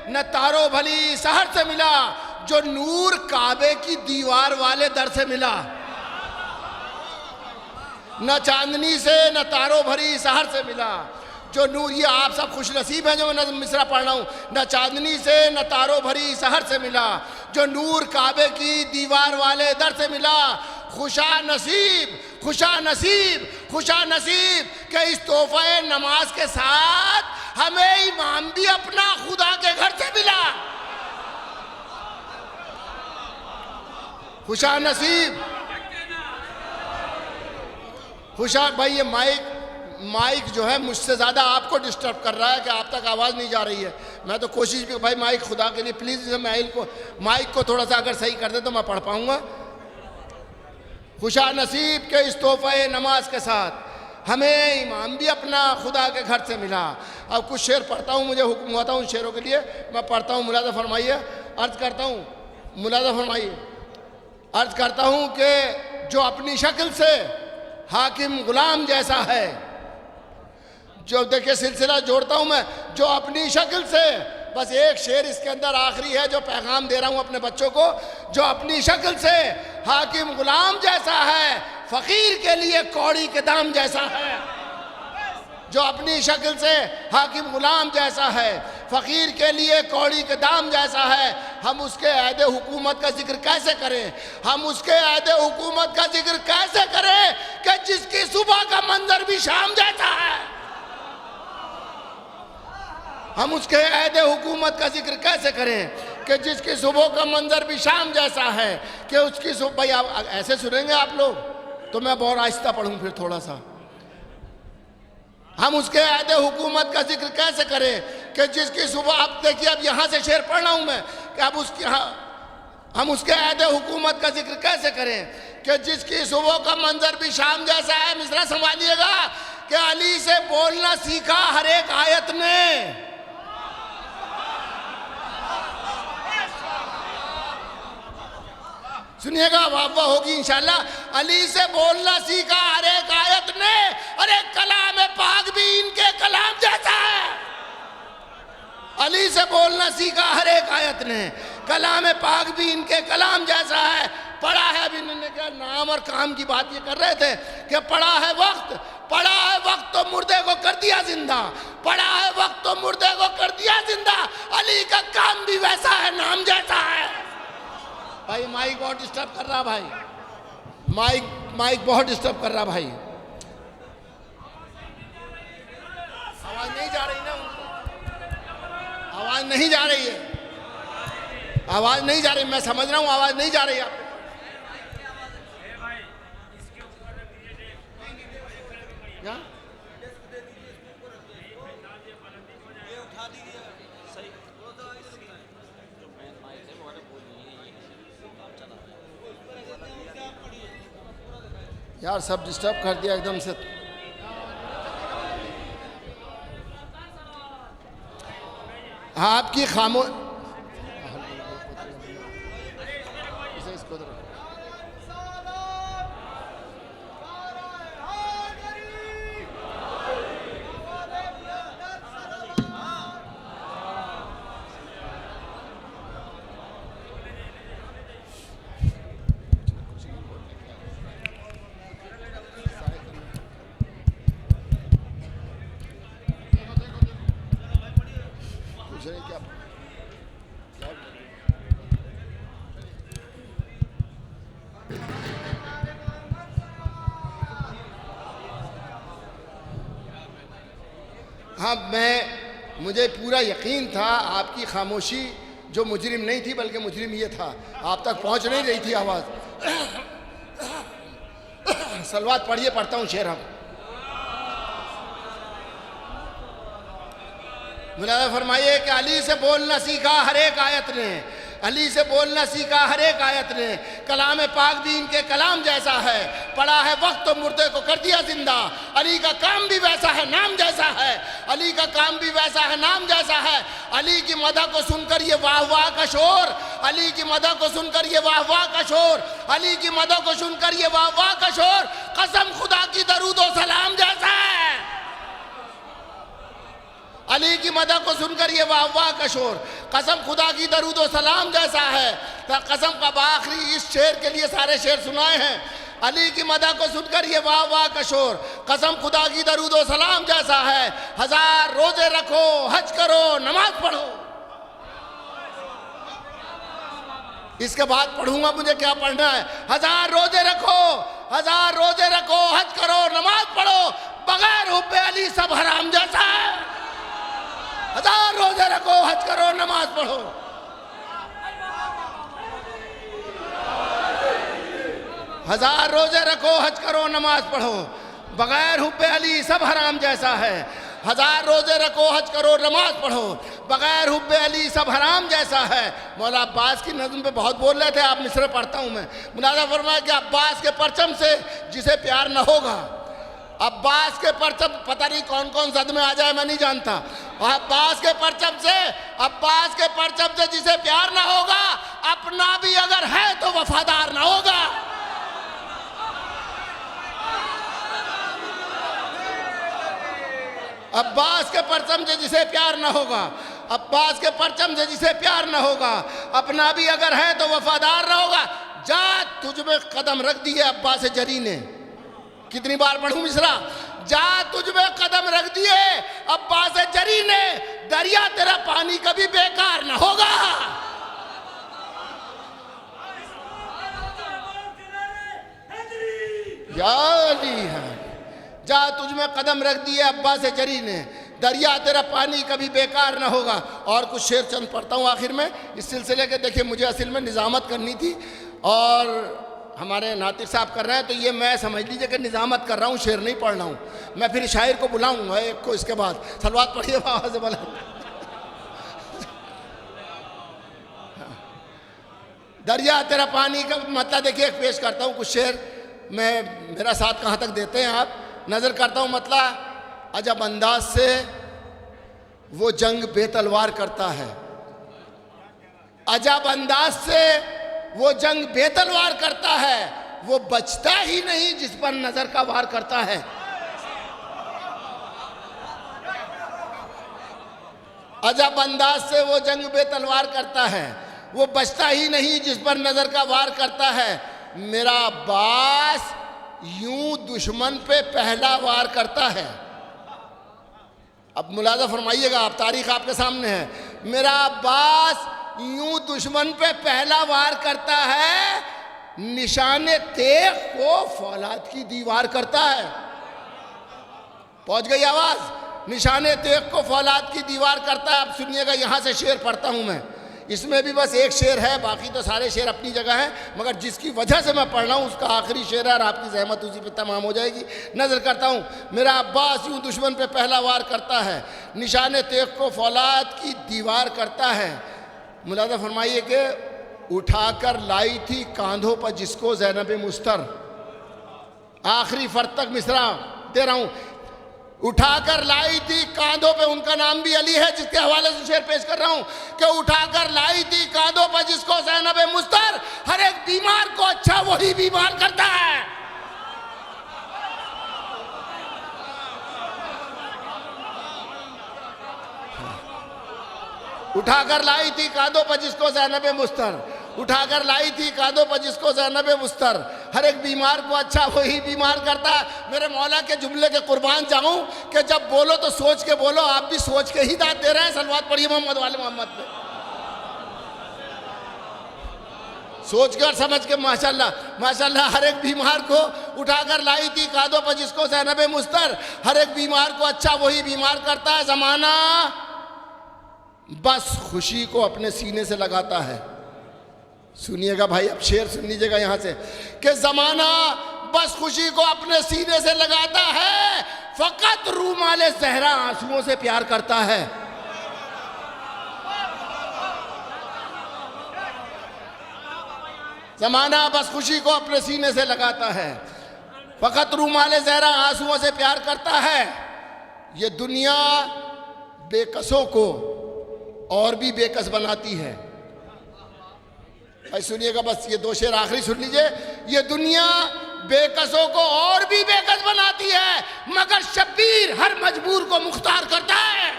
न तारों भरी सहर से मिला, जो नूर काबे की दीवार वाले दर से मिला। न चांदनी से न तारों भरी सहर से मिला, जो नूर, ये आप सब खुश नसीब हैं जो मैं नज़्म मिसरा पढ़ रहा हूँ। न चांदनी से न तारों भरी सहर से मिला, जो नूर काबे की दीवार वाले दर से मिला। खुशा नसीब, खुशा नसीब, खुशा नसीब के इस तोहफ़े नमाज के साथ हमें इमाम भी अपना खुदा के घर से मिला। खुशा नसीब, खुशा। भाई ये माइक जो है मुझसे ज़्यादा आपको डिस्टर्ब कर रहा है कि आप तक आवाज़ नहीं जा रही है। मैं तो कोशिश भी, भाई माइक खुदा के लिए प्लीज़ माइक को थोड़ा सा अगर सही कर दे तो मैं पढ़ पाऊँगा। खुशा नसीब के इस तोहफ़े नमाज के साथ हमें इमाम भी अपना खुदा के घर से मिला। अब कुछ शेर पढ़ता हूँ, मुझे हुक्म हुआ था उन शेरों के लिए, मैं पढ़ता हूँ। मुलाज़ा फरमाइए। अर्ज़ करता हूँ, मुलाज़ा फरमाइए। अर्ज़ करता हूँ कि जो अपनी शक्ल से हाकिम गुलाम जैसा है, जो देखिए सिलसिला जोड़ता हूँ मैं, जो अपनी शक्ल से बस एक शेर इसके अंदर आखिरी है जो पैगाम दे रहा हूं अपने बच्चों को। जो अपनी शक्ल से हाकिम गुलाम जैसा है, फकीर के लिए कौड़ी के दाम जैसा है। जो अपनी शक्ल से हाकिम गुलाम जैसा है, फकीर के लिए कौड़ी के दाम जैसा है, हम उसके अहद हुकूमत का जिक्र कैसे करें? हम उसके अहद हुकूमत का जिक्र कैसे करें कि जिसकी सुबह का मंजर भी शाम जैसा है? हम उसके अहद हुकूमत का जिक्र कैसे करें कि जिसकी सुबह का मंजर भी शाम जैसा है? कि उसकी सुबह, भाई आप ऐसे सुनेंगे आप लोग तो मैं बहुत आहिस्ता पढ़ूं फिर थोड़ा सा। हम उसके अहद हुकूमत का जिक्र कैसे करें कि जिसकी सुबह, आप देखिए अब यहाँ से शेर पढ़ रहा हूँ मैं कि अब उसकी, हम उसके अहद हुकूमत का जिक्र कैसे करें कि जिसकी सुबह का मंजर भी शाम जैसा है। मिसरा संभालिएगा कि अली से बोलना सीखा हर एक आयत ने, सुनिएगा, वाह वाह होगी इंशाल्लाह। अली से बोलना सीखा हर एक आयत ने, अरे कलाम पाक भी इनके कलाम जैसा है। अली से बोलना सीखा हर एक आयत ने, कलाम पाक भी इनके कलाम जैसा है। पढ़ा है, अभी इन्होंने क्या नाम और काम की बात ये कर रहे थे कि पढ़ा है वक्त तो मुर्दे को कर दिया जिंदा, पढ़ा है वक्त तो मुर्दे को कर दिया जिंदा। अली का काम भी वैसा है, नाम जैसा है। भाई माइक बहुत डिस्टर्ब कर रहा भाई, माइक बहुत डिस्टर्ब कर रहा भाई। आवाज नहीं जा रही ना, आवाज नहीं जा रही है, आवाज नहीं जा रही, मैं समझ रहा हूँ आवाज नहीं जा रही आपको। क्या यार, सब डिस्टर्ब कर दिया एकदम से। आपकी खामोश, क्या हाँ, मुझे पूरा यकीन था आपकी खामोशी जो मुजरिम नहीं थी बल्कि मुजरिम ये था, आप तक पहुंच नहीं रही थी आवाज़। सलवात पढ़िए, पढ़ता हूँ शेर। हम मुलाज़ा फरमाइए कि अली से बोलना सीखा हर एक आयत ने, अली से बोलना सीखा हर एक आयत ने, कलाम पाक भी इनके कलाम जैसा है। पढ़ा है वक्त तो मुर्दे को कर दिया जिंदा, अली का काम भी वैसा है, नाम जैसा है। अली का काम भी वैसा है, नाम जैसा है। अली की मदह को सुनकर ये वाह वाह का शोर, अली की मदह को सुनकर ये वाह वाह का शोर, अली की मदह को सुनकर ये वाह वाह का शोर, कसम खुदा की दरूद व सलाम जैसा है। अली की मदह को सुनकर ये वाह वाह का शोर, कसम खुदा की दरूद व सलाम जैसा है। तो कसम का आखिरी इस शेर के लिए सारे शेर सुनाए हैं। अली की मदह को सुनकर ये वाह वाह का शोर, कसम खुदा की दरूद व सलाम जैसा है। 1000 रोजे रखो, हज करो, नमाज पढ़ो। इसके बाद पढ़ूंगा मुझे क्या पढ़ना है। 1000 रोजे रखो, 1000 रोजे रखो, हज करो, नमाज पढ़ो, बगैर हुब्बे अली सब हराम जैसा है। 1000 रोजे रखो, हज करो, नमाज पढ़ो। हजार रोजे रखो, हज करो, नमाज पढ़ो, बगैर हुब्बे अली सब हराम जैसा है। 1000 रोजे रखो, हज करो, नमाज पढ़ो, बगैर हुब्बे अली सब हराम जैसा है। मौला अब्बास की नज़्म पे बहुत बोल रहे थे आप, मिसरे पढ़ता हूँ मैं। मुनाज़ा फरमाया कि अब्बास के परचम से जिसे प्यार न होगा, अब्बास के परचम, पता नहीं कौन कौन सद में आ जाए मैं नहीं जानता। अब्बास के परचम से, अब्बास के परचम से जिसे प्यार ना होगा, अपना भी अगर है तो वफादार ना होगा। अब्बास के परचम से जिसे प्यार ना होगा, अब्बास के परचम से जिसे प्यार न होगा, अपना भी अगर है तो वफादार न होगा। जा तुझ में कदम रख दिए अब्बास जरी ने। कितनी बार पढ़ूं मिसरा? जा तुझ में कदम रख दिए अब्बास जरी ने, दरिया तेरा पानी कभी बेकार न होगा। जा तुझ में कदम रख दिए अब्बास जरी ने, दरिया तेरा पानी कभी बेकार ना होगा। और कुछ शेर चंद पढ़ता हूँ आखिर में इस सिलसिले के। देखिए मुझे असल में निज़ामत करनी थी और हमारे नातिक साहब कर रहे हैं, तो ये मैं समझ लीजिए कि निज़ामत कर रहा हूँ, शेर नहीं पढ़ रहा हूँ। मैं फिर शायर को बुलाऊँगा एक को, इसके बाद सलवात पढ़िए आवाज़ से बोला। दरिया तेरा पानी का मतलब देखिए एक पेश करता हूँ कुछ शेर। मैं मेरा साथ कहाँ तक देते हैं आप? नज़र करता हूँ मतलब। अजब अंदाज से वो जंग बेतलवार करता है, अजब अंदाज से वो जंग बेतलवार करता है, वो बचता ही नहीं जिस पर नजर का वार करता है। अजब अंदाज से वो जंग बेतलवार करता है, वो बचता ही नहीं जिस पर नजर का वार करता है। मेरा अब्बास यूं दुश्मन पे पहला वार करता है। अब मुलाजा फरमाइएगा आप, तारीख आपके सामने है। मेरा अब्बास यूं दुश्मन पे पहला वार करता है, निशाने तेग को फौलाद की दीवार करता है। पहुंच गई आवाज? निशाने तेग को फौलाद की दीवार करता है। अब सुनिएगा, यहां से शेर पढ़ता हूं मैं। इसमें भी बस एक शेर है, बाकी तो सारे शेर अपनी जगह हैं, मगर जिसकी वजह से मैं पढ़ रहा हूँ उसका आखिरी शेर है और आपकी जहमत उसी पे तमाम हो जाएगी। नजर करता हूँ। मेरा अब्बास यूं दुश्मन पे पहला वार करता है, निशाने तेग को फौलाद की दीवार करता है। मुलाजा फरमाइए कि उठाकर लाई थी कांधों पर जिसको ज़ैनब मुस्तर। आखिरी फर्द तक मिसरा दे रहा हूँ। उठाकर लाई थी कांधों पे, उनका नाम भी अली है जिसके हवाले से शेर पेश कर रहा हूं कि उठाकर लाई थी कांधों पर जिसको ज़ैनब मुस्तर, हर एक बीमार को अच्छा वही बीमार करता है। उठाकर लाई थी कांधों पर जिसको ज़ैनब मुस्तर, उठाकर लाई थी कांधों पर जिसको ज़ैनब मुस्तर, हर एक बीमार को अच्छा वही बीमार करता है। मेरे मौला के जुमले के कुर्बान जाऊं कि जब बोलो तो सोच के बोलो। आप भी सोच के ही दाद दे रहे हैं। सलवात पढ़िए मोहम्मद वाले मोहम्मद पे, सोच के और समझ के। माशाल्लाह माशाल्लाह। हर एक बीमार को उठाकर लाई थी कांधों पर जिसको ज़ैनब मुस्तर, हर एक बीमार को अच्छा वही बीमार करता है। ज़माना बस खुशी को अपने सीने से लगाता है। सुनिएगा भाई, अब शेर सुन लीजिएगा यहां से कि ज़माना बस खुशी को अपने सीने से लगाता है, फकत रूमाले ज़हरा आंसुओं से प्यार करता है। ज़माना बस खुशी को अपने सीने से लगाता है, फकत रूमाले ज़हरा आंसुओं से प्यार करता है। ये दुनिया बेकसों को और भी बेकस बनाती है। भाई सुनिएगा, बस ये दो शेर आखिरी सुन लीजिए। ये दुनिया बेकसों को और भी बेकस बनाती है, मगर शब्बीर हर मजबूर को मुख्तार करता है।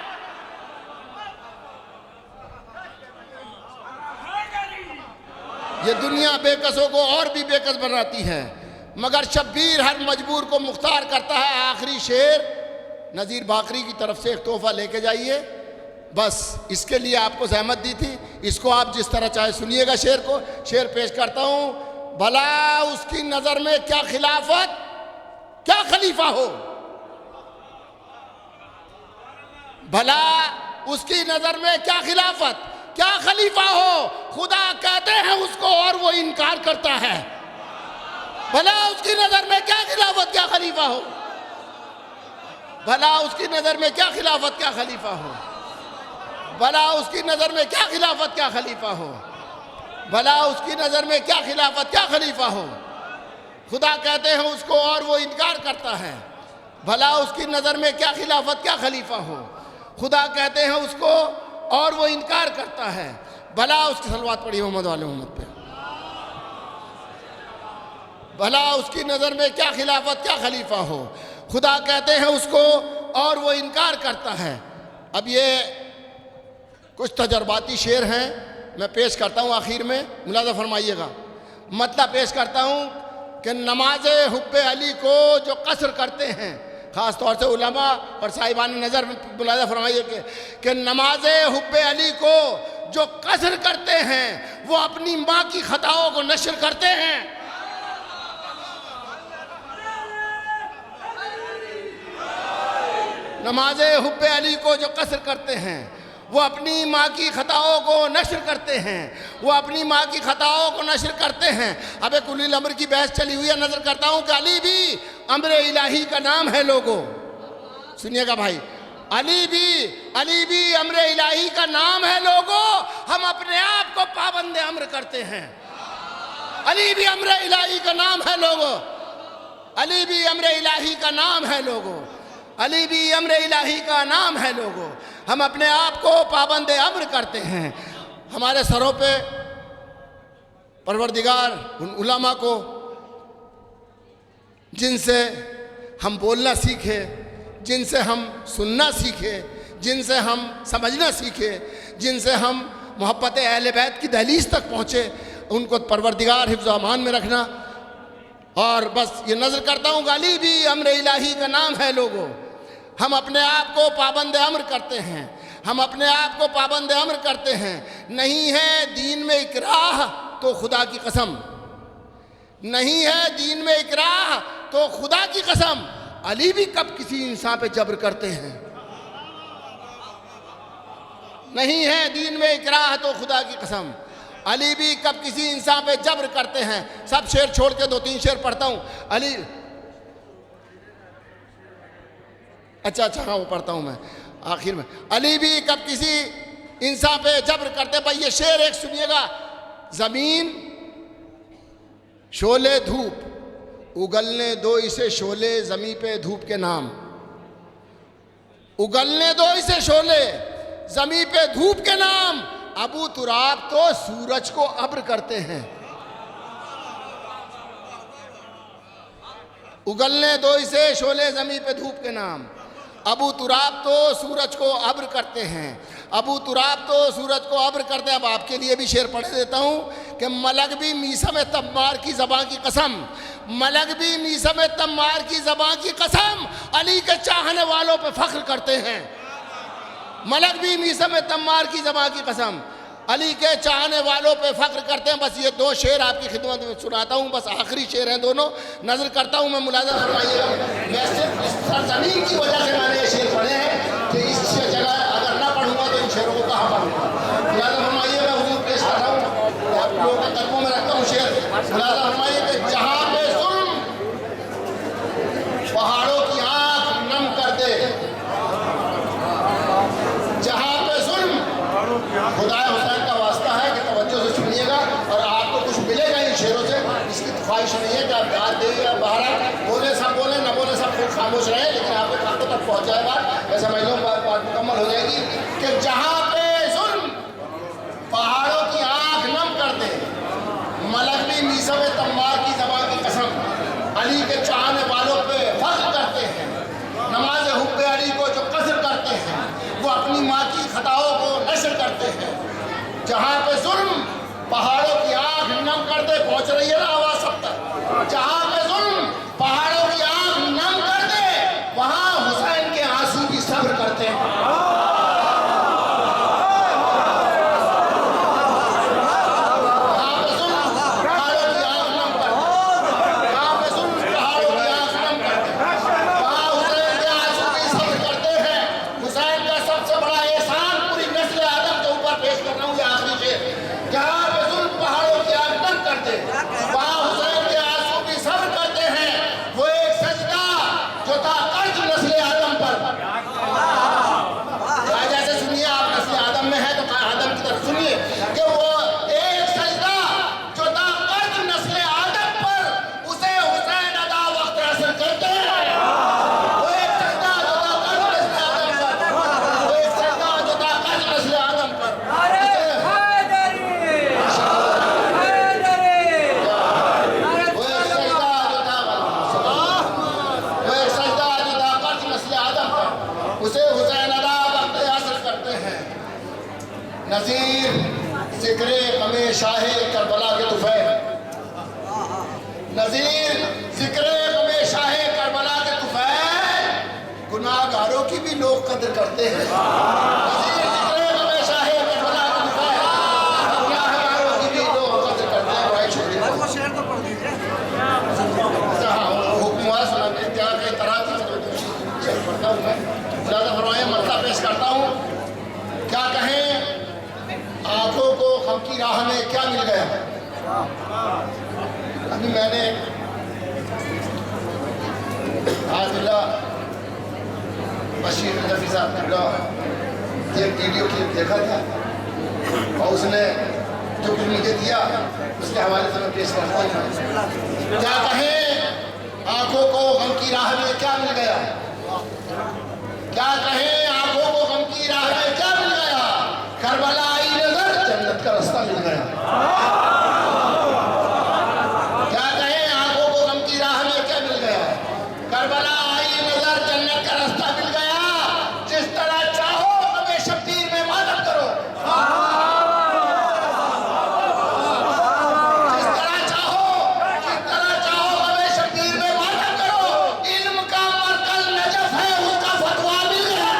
ये दुनिया बेकसों को और भी बेकस बनाती है, मगर शब्बीर हर मजबूर को मुख्तार करता है। आखिरी शेर नज़ीर बाकरी की तरफ से एक तोहफा लेके जाइए। बस इसके लिए आपको जहमत दी थी, इसको आप जिस तरह चाहे सुनिएगा। शेर को शेर पेश करता हूं। भला उसकी नजर में क्या खिलाफत, क्या खलीफा हो। भला उसकी नजर में क्या खिलाफत, क्या खलीफा हो। खुदा कहते हैं उसको और वो इनकार करता है। भला उसकी नजर में क्या खिलाफत, क्या खलीफा हो। भला उसकी नजर में क्या खिलाफत, क्या खलीफा हो। भला उसकी नज़र में क्या खिलाफत, क्या खलीफा हो। भला उसकी नज़र में क्या खिलाफत, क्या खलीफा हो। खुदा कहते हैं उसको और वो इनकार करता है। भला उसकी नज़र में क्या खिलाफत, क्या खलीफा हो। खुदा कहते हैं उसको और वो इनकार करता है। भला उसकी सलवात पढ़ी मोहम्मद वाले मोहम्मद पे। भला उसकी नज़र में क्या खिलाफत, क्या खलीफा हो। खुदा कहते हैं उसको और वो इनकार करता है। अब ये कुछ तजर्बाती शेर हैं, मैं पेश करता हूँ आखिर में, मुलाज़ा फरमाइएगा। मतलब पेश करता हूँ कि नमाज हुब्बे अली को जो कसर करते हैं, ख़ास तौर से उलमा और साहिबान नज़र मुलाज़ा फरमाइए कि नमाज हुब्बे अली को जो कसर करते हैं वो अपनी माँ की खताओं को नशर करते हैं। नमाज हुब्बे अली को जो कसर करते हैं वो अपनी माँ की खताओं को नशर करते हैं, वो अपनी माँ की खताओं को नशर करते हैं। अब एक उलिल अम्र की बहस चली हुई है, नजर करता हूँ कि अली भी अम्र इलाही का नाम है। लोगों सुनिएगा भाई, अली भी अम्र इलाही का नाम है। लोगों हम अपने आप को पाबंद अम्र करते हैं। अली भी अम्र इलाही का नाम है। लोगों अली भी अम्र इलाही का नाम है। लोगों अली भी अम्र इलाही का नाम है। लोगों हम अपने आप को पाबंद अम्र करते हैं। हमारे सरों पे परवरदिगार उन उलमा को जिनसे हम बोलना सीखे, जिनसे हम सुनना सीखे, जिनसे हम समझना सीखे, जिनसे हम मोहब्बत अहले बैत की दहलीज तक पहुँचे, उनको परवरदिगार हिफ्ज़ व अमान में रखना। और बस ये नज़र करता हूँ, अली भी अम्र इलाही का नाम है। लोगों हम अपने आप को पाबंद अम्र करते हैं, हम अपने आप को पाबंद अम्र करते हैं। नहीं है दीन में इकराह तो खुदा की कसम, नहीं है दीन में इकराह तो खुदा की कसम। अली भी कब किसी इंसान पे जबर करते हैं। नहीं है दीन में इकराह तो खुदा की कसम, अली भी कब किसी इंसान पे जबर करते हैं। सब शेर छोड़ के 2-3 शेर पढ़ता हूँ। अली अच्छा हाँ वो पढ़ता हूँ मैं आखिर में। अली भी कब किसी इंसान पे जबर करते। भाई ये शेर एक सुनिएगा। जमीन शोले धूप उगलने दो इसे शोले जमी पे धूप के नाम, उगलने दो इसे शोले जमी पे धूप के नाम। अबू तुराब तो सूरज को अब्र करते हैं, उगलने दो इसे शोले जमी पे धूप के नाम। अबू तुराब तो सूरज को अब्र करते हैं, अबू तुराब तो सूरज को अब्र करते हैं। अब आपके लिए भी शेर पढ़ देता हूँ कि मलक भी मीसम तम्मार की ज़बां की कसम, मलक भी मीसम तम्मार की ज़बां की कसम अली के चाहने वालों पे फख्र करते हैं। मलक भी मीसम तम्मार की ज़बां की कसम अली के चाहने वालों पे फख्र करते हैं। बस ये 2 शेर आपकी खिदमत में सुनाता हूँ, बस आखिरी शेर हैं दोनों। नज़र करता हूँ मैं, मुलाज़ा फरमाइएगा। मैं सिर्फ इस सरज़मीन की वजह से मैंने ये शेर पढ़े हैं कि इस जगह अगर ना पढ़ूंगा तो इन शेरों को कहाँ पढ़ूंगा। मुलाज़ा फरमाइए, मैं हुजूर पेश कर रहा हूँ, आप लोगों के कदमों में रखता हूँ शेर। मुलाज़ा फरमाइए कि जहाँ पे जुल्म पहाड़ों की आँख नम कर दे, जहाँ पे जुल्म, खुदा हुसैन का वास्ता है कि तवज्जो से सुनिएगा और आपको कुछ मिलेगा इन शेरों से। इसकी ख्वाहिश नहीं है कि आप दाद दें या बाहर बोले सब बोले, न बोले सब खूब खामोश रहे, लेकिन आपके खातों तक पहुँच जाएगा। मैं समझ लो बात मुकम्मल हो जाएगी कि जहाँ पे जुल्म पहाड़ों की आँख नम कर दे, मलक भी मीसम तम्मार की ज़बां की कसम अली के चाहने वालों पे फख्र करते हैं। नमाज हुब्बे अली को जो कसर करते हैं वो अपनी माँ की खताओं को नशर करते हैं। जहाँ पे जुल्म पहाड़ों की आँख नम कर दे, पहुँच रही है ना आवाज़ सब तक, जहाँ पे जुल्म पहाड़ों की आँख नम कर दे वहाँ हुसैन के आंसू भी सब्र करते हैं। नज़ीर ज़िक्रे गमे शाहे करबला के तुफ़ैल, नज़ीर ज़िक्रे गमे शाहे करबला के तुफ़ैल, गुनाहगारों की भी लोग कदर करते हैं। नज़ीर ज़िक्रे गमे शाहे करबला के तुफ़ैल, गुनाहगारों की भी लोग कदर करते हैं। भाई शुक्रिया। शेर तो पढ़ दीजिए। हाँ, हुक्म हुआ सलाम क्या कई तरह की पढ़ता हूँ मैं। ज़्यादा फरमाए मसला पेश करता हूँ। क्या कहें आंखों को गम की राह में क्या मिल गया। अभी मैंने आदिल्ला बशीर नफी साहब का एक वीडियो क्लिप देखा था और उसने जो कुछ मुझे दिया उसके हवाले से मैं पेश करता हूँ। क्या कहें आंखों को गम की राह में क्या मिल गया। क्या कहें आंखों को गम की राह में क्या मिल गया। करबला आई नजर जन्नत का रास्ता मिल गया। क्या कहें आंखों को गम की राह में क्या मिल गया। करबला आई नजर जन्नत का रास्ता मिल गया। जिस तरह चाहो हमें शब्बीर में मातम करो। जिस तरह चाहो हमें शब्बीर में मातम करो। इल्म का मरकज नजफ है उसका फतवा मिल गया।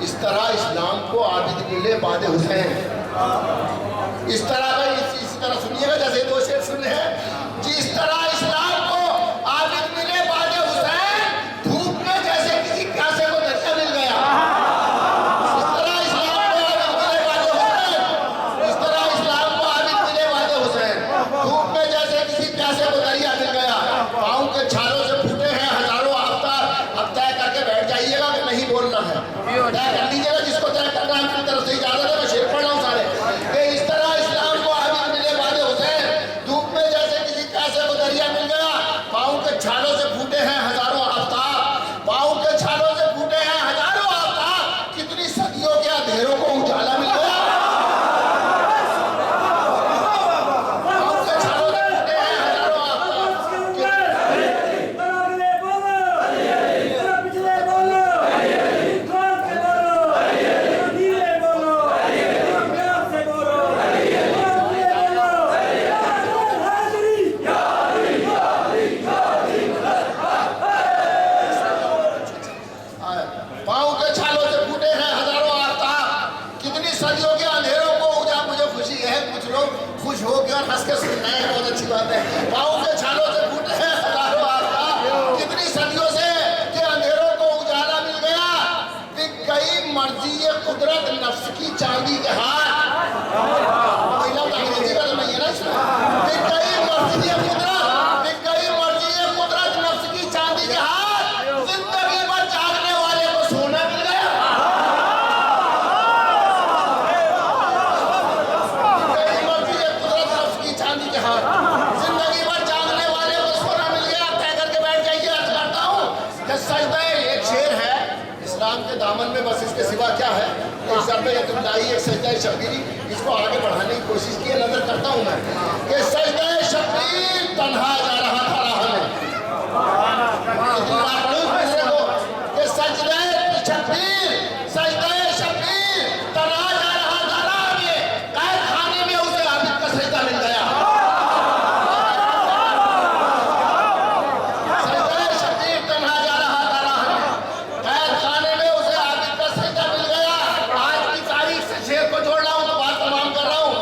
इस तरह इस्लाम को आबिद मिले बाद हुसैन। इस तरह भाई इसी तरह सुनिएगा जैसे दो शेर सुने हैं। जिस तरह इस्लाम को आबिद मिले बाद हुसैन, धूप में जैसे किसी प्यासे को दरिया मिल गया। इस तरह इस्लाम को आबिद मिले बाद हुसैन, इस तरह इस्लाम को आबिद मिले बाद हुसैन, धूप में जैसे किसी प्यासे को दरिया मिल गया। पाँव के छालों से फूटे हैं हजारों आफ्ताब। अब तय करके बैठ जाइएगा कि नहीं बोलना है, तय कर लीजिएगा। जिसको तय करना है अपनी तरफ से इजाजत है। मैं शेर पढ़ रहा हूँ सारे कि इस तरह इस्लाम को आबिद मिले बाद हुसैन, धूप में जैसे किसी प्यासे को दरिया मिल गया। पाँव के छालों से फूटे हैं हजारों आफ्ताब, पाँव के छालों से फूटे हैं हजारों आफ्ताब। कितनी सदियों के अंधेरों को उजाला मिल गया। पाँव के छालों से फूटे हैं हजारों आफ्ताब। पाँव के छालों से फूटे हैं हजारों आफ्ताब। कितनी सदियों के अंधेरों को उजाला। मुझे खुशी है कुछ लोग खुश हो के और हंस के सुन रहे हैं, बहुत अच्छी बात है। पाँव के छालों से फूटे हैं हजारों आफ्ताब। कितनी सदियों से के अंधेरों को उजाला मिल गया। बिक गई मर्जी ये कुदरत नफ्स की चांदी के हाथ। महिला का अंग्रेजी का तो नहीं है ना इसमें। बिक गई मर्जी ये कुदरत, बिक गई मर्जी ये कुदरत नफ्स की चांदी के हाथ। जिंदगी भर जागने वाले को सोना मिल गया। बिक गई मर्जी ये कुदरत नफ्स की चांदी के हाथ। जिंदगी भर जागने वाले को सोना मिल गया। तय करके बैठ जाइए। अर्ज करता हूँ कि सजदा एक शेर है इस्लाम के दामन में, बस इसके सिवा क्या है। एक सरबे यतुल्लाही, एक सजदा शब्बीरी। इसको आगे बढ़ाने की कोशिश की नजर करता हूँ मैं कि सजदा शब्बीर तन्हा जा रहा था राह में। इतनी बात पढ़ूं दूसरे को कि सजदा शब्बीर तन्हा जा रहा था राह में। कैद खाने में उसे आबिद का सजदा मिल गया। सजदा शब्बीर तन्हा जा रहा था राह में, कैद खाने में उसे आबिद का सजदा मिल गया। आज की तारीख से शेर को जोड़ रहा हूँ तो बात तमाम कर रहा हूँ।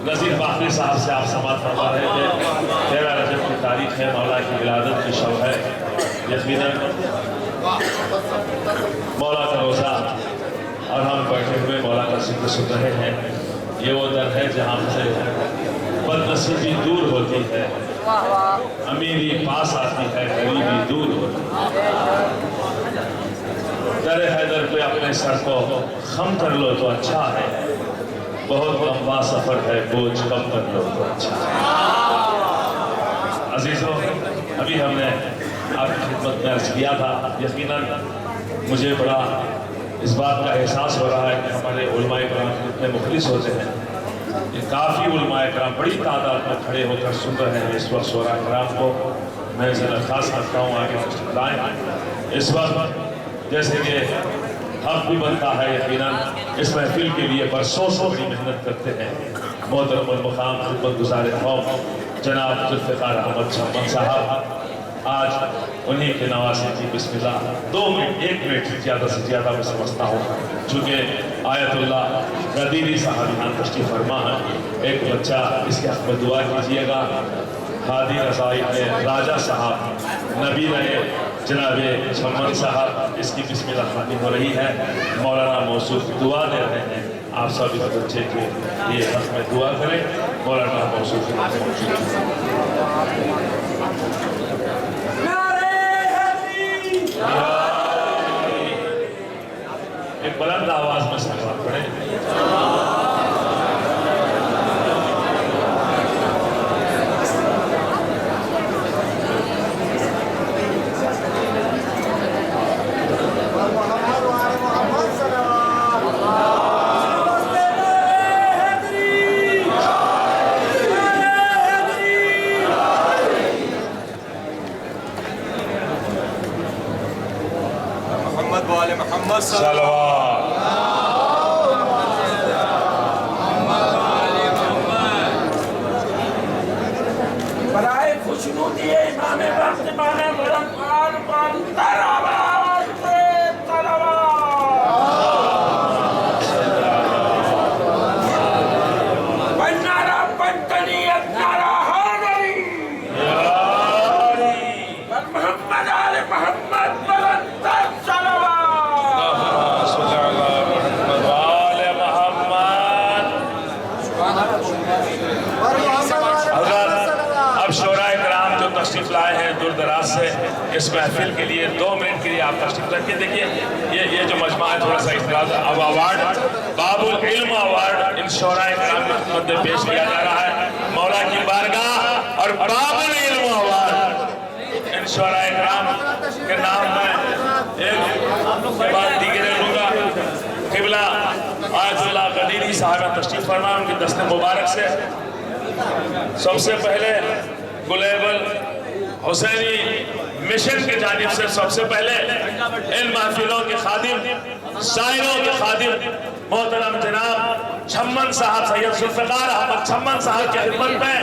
नज़ीर बाकरी साहब से आप समात फरमा रहे थे। 13 रजब की तारीख है, मौला की विलादत की शब है। यकीनन मौला का रोज़ा और हम बैठे हुए मौला का जिक्र सुन रहे हैं। ये वो दर है जहाँ से बदनसीबी दूर होती है, अमीरी पास आती है, गरीबी दूर होती है। दर हैदर पे अपने सर को खम कर लो तो अच्छा है, बहुत लंबा सफर है, बोझ कम कर लो तो अच्छा है। अजीजों, अभी हमने आपकी खिदमत में अर्ज किया था, यकीनन मुझे बड़ा इस बात का एहसास हो रहा है कि हमारे उलमाए कराम इतने मुखलिस होते हैं। ये काफ़ी उलमाए कराम बड़ी तादाद में खड़े होकर सुन रहे हैं इस वक्त शोरा कराम को। मैं इसे दरख्वास्त करता हूँ आगे बताएँ। इस वक्त जैसे कि हक भी बनता है, यकीनन इस महफिल के लिए बरसों से बड़ी मेहनत करते हैं मोहतरम मुकाम खिदमत गुज़ार कौम जनाब जुल्फ़िकार अहमद छम्मन साहब। आज उन्हीं के नवासे की बिस्मिल्लाह 2 मिनट 1 मिनट ज़्यादा से ज़्यादा मैं समझता हूँ, चूँकि आयतुल्लाह गदीरी साहब यहाँ तशरीफ़ फरमा है। एक बच्चा इसके हक़ में दुआ कीजिएगा। हादी रज़ाई ने राजा साहब, नबी रहे जनाब छम्मन साहब, इसकी बिस्मिल्लाह खानी हो रही है। मौलाना मौसूफ दुआ दे रहे हैं, आप सब इस बच्चे के लिए हक़ में दुआ करें। मौलाना मौसूफ एक बुलंद आवाज में सलवात पढ़े। इस महफिल के लिए 2 मिनट के लिए आप तशरीफ रखिए। देखिए ये जो मजमा है थोड़ा सा इख्तिलाफ। अब अवार्ड बाबुल इल्म अवार्ड इन शोराए कराम की खिदमत में पेश किया जा रहा है। मौला की बारगाह और बाबुल इल्म अवार्ड इन शोराए कराम के नाम में एक के बाद दीगर लूँगा। क़िबला आयतुल्लाह गदीरी साहब तशरीफ फरमा, उनके दस्ते मुबारक से सबसे पहले ग्लोबल हुसैनी मिशन की जानिब से सबसे पहले इन महफिलों के खादिम, शायरों के खादिम मोहतरम जनाब छम्मन साहब, सैयद जुल्फ़िकार अहमद छम्मन साहब की खिदमत में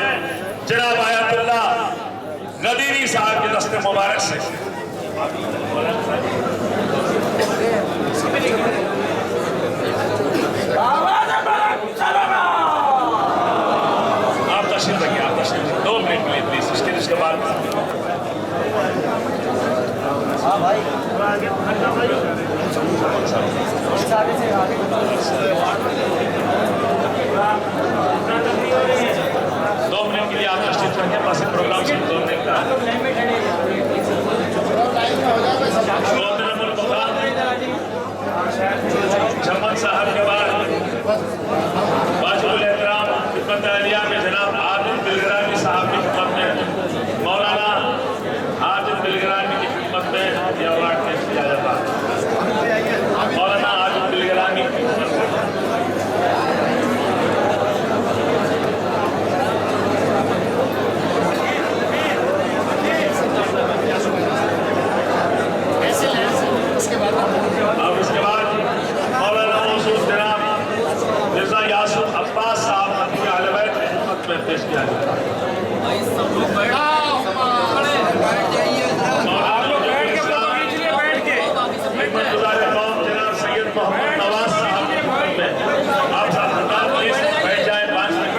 जनाब आयतुल्लाह गदीरी साहब के दस्ते मुबारक से आप तशरीफ रखिए, आप तशरीफ 2 मिनट के लिए प्लीज। इसके बाद हाँ भाई 2 मिनट के लिए आप तशरीफ रखें, बस प्रोग्राम से 2 मिनट का छम्मन साहब के बाद वाजिबुल एहतराम खिदमत अलिया में जनाब आदिल बिलगरामी साहब की खिदमत में मौलाना आदिल बिलगरामी की खिदमत में यह अवार्ड पेश किया जाता है। मौलाना आदिल बिलगरामी की खिदमत में अब इसके बाद मौलाना मौसूफ जनाब मिर्जा यासूफ अब्बास साहब की अहले बैत की खिदमत में पेश किया जाता है। मोहम्मद नवाज साहब की खिदमत में आप साहब बैठ जाए 5 मिनट।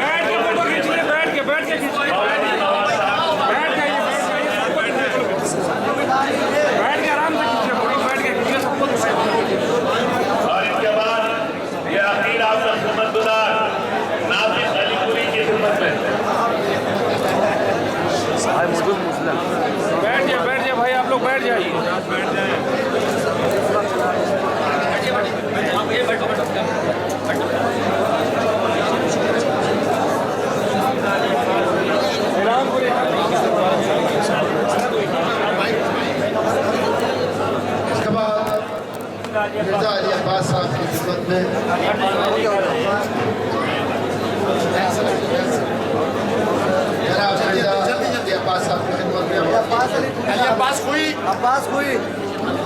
अब्बास हुई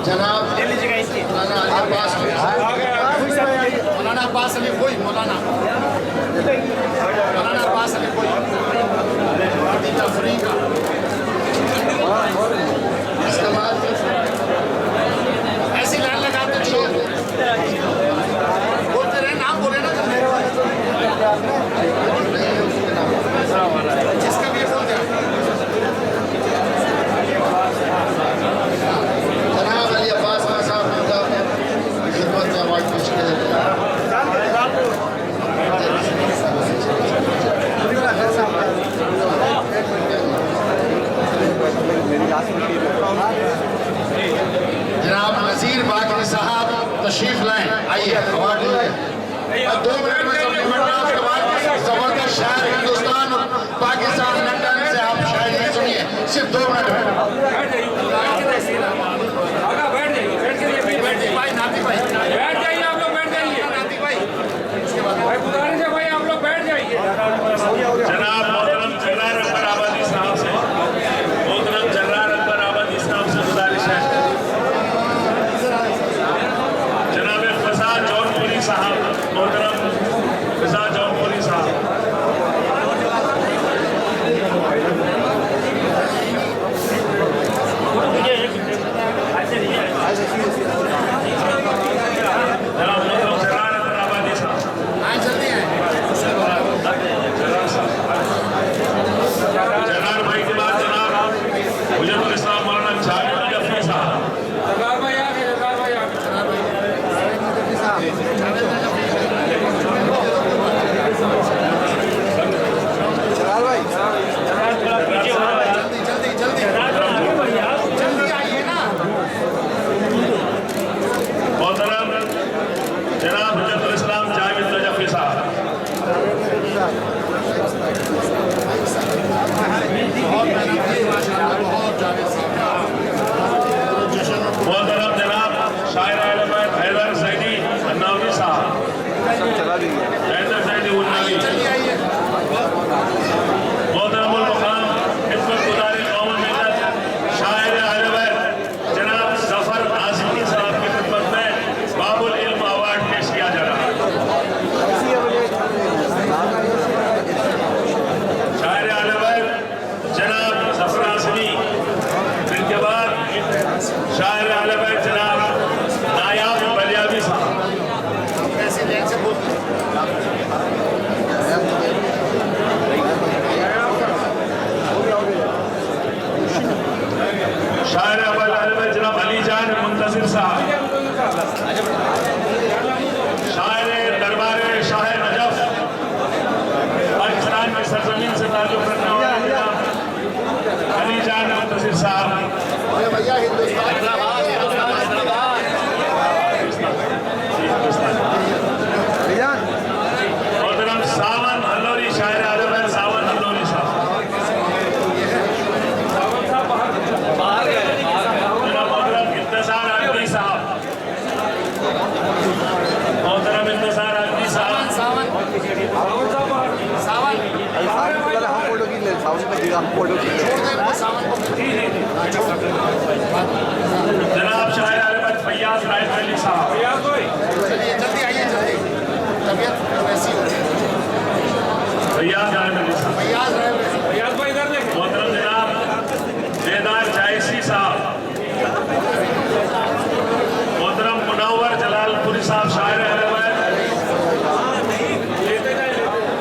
जनाब मौलाना अली अब्बास मौलाना अब्बास अली कोई मौलाना अब्बास अली कोई तफरीका इस्तेमाल ऐसी लाइन लगाते चाहिए बोलते रहे नाम बोले ना जिसका भी बोलते हैं जनाब अली अब्बास खान साहब खिदमत में अवार्ड पेश किया जनाब नज़ीर बाकी साहब तशरीफ लाएं आइए अवार्ड लीजिए और 2 मिनट में जबरदस्त शायर हिंदुस्तान और पाकिस्तान लंदन से आप शायर नहीं सुनिए सिर्फ 2 मिनट में भाई नाती भाई बैठ जाइए आप लोग, बैठ जाइए नाती भाई भाई, गुजारिश है भाई आप लोग बैठ जाइए। जनाब मोहतरम जर्रार अकबर आबादी साहब से मोहतरम जर्रार अकबर आबादी साहब से गुजारिश है। जनाब फजा जौनपुरी साहब मोहतरम फजा जौनपुरी साहब जनाब मोहतरम जर्रार अकबर आबादी साहब आए जल्दी आए जर्रार भाई के बाद जनाब हुजरतुल इस्लाम मौलाना जावेद नजफी साहब सरदार भाई आ गए, सरदार भाई आ गए। जल्दी जल्दी आइए ना मोहतरम जनाब हुजरतुल इस्लाम जावेद नजफी साहब मोहतरम जनाब शायर अहले बैत हैदर सैदी अन्नावी साहब हैदर सैदी उन्नावी जल्दी आइए मोहतरमुल मुकाम खिदमत गुज़ार कौम मिल्लत शायर अहले बैत जनाब जफर आज़मी साहब की खिदमत में बाबुल इल्म अवार्ड पेश किया जा रहा है। शायर अहले बैत जनाब जफर आज़मी, जिनके बाद शायर अहले बैत जनाब नायाब बलियाबी साहब। ऐसे लाइन से बोलते शायर अहले बैत जनाब अली जान मुंतज़िर साहब। शायर दरबार शाह नजफ पाकिस्तान की सरजमीन से ताल्लुक़ रखने वाले जनाब अली जान मुंतज़िर साहब। हैं भैया हिंदुस्तान मोहतरम सावन हल्लोरी शायर अहले बैत सावन हल्लोरी साहब। जनाब मोहतरम इंतज़ार आदमी साहब। मोहतरम इंतज़ार आदमी साहब। सावन छोड़ दें वो सावन को जनाब शायर अहले बैत फैयाज रायत अली साहब। चलिए जल्दी आइए जल्दी तबीयत वैसी हो रही है फैयाज रायत अली साहब। फैयाज रहे रियाज भाई इधर देखें। मोहतरम जनाब बेदार जायसी साहब। मोहतरम मुनव्वर जलालपुरी साहब शायर अहले बैत।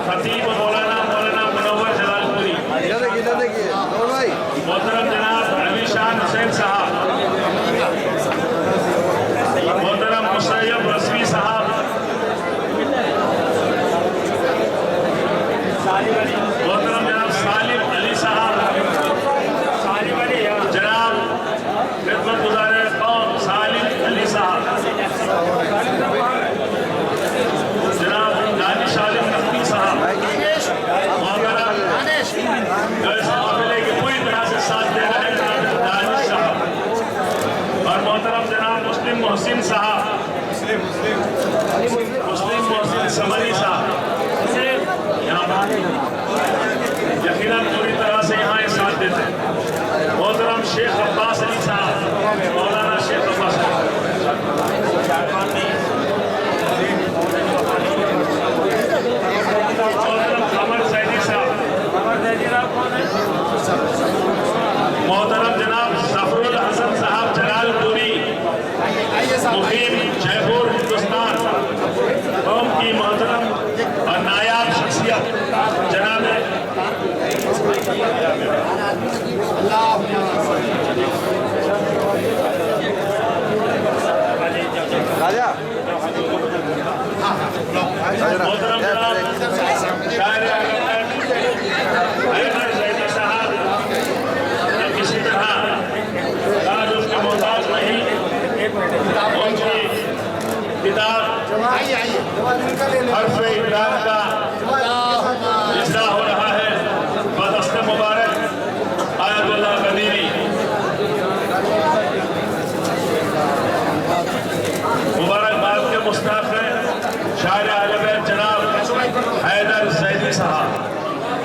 खतीब मौलाना मुनव्वर जलालपुरी। मोहतरम जनाब अली शान हुसैन साहब। मोहतरम मुसैयब रज़वी साहब।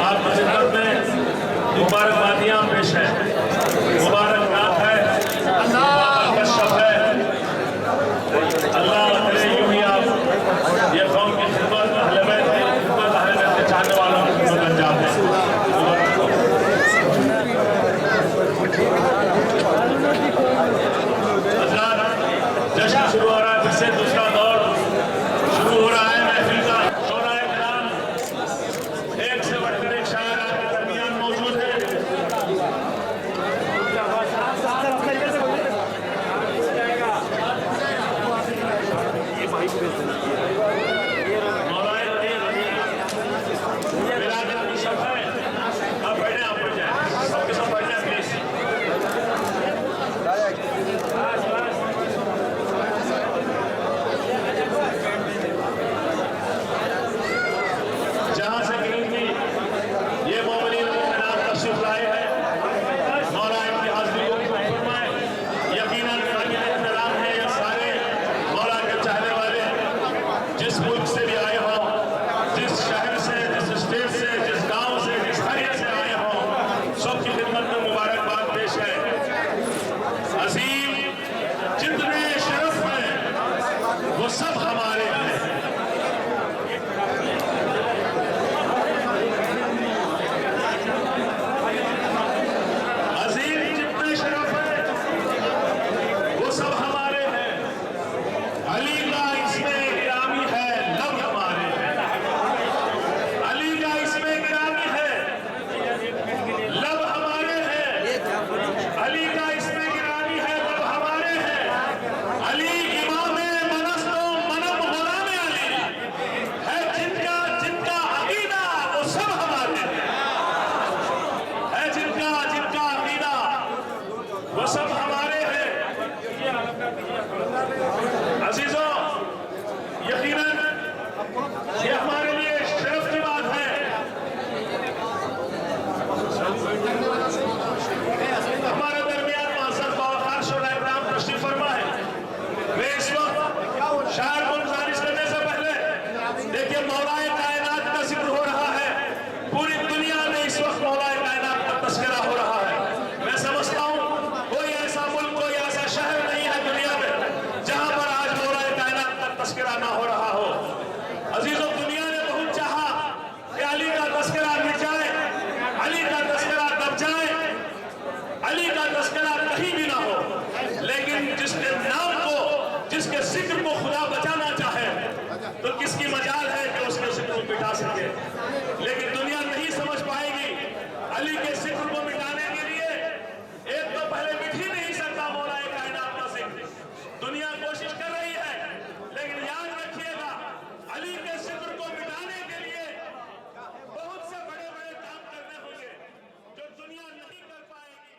आप खिदमत में दोबारा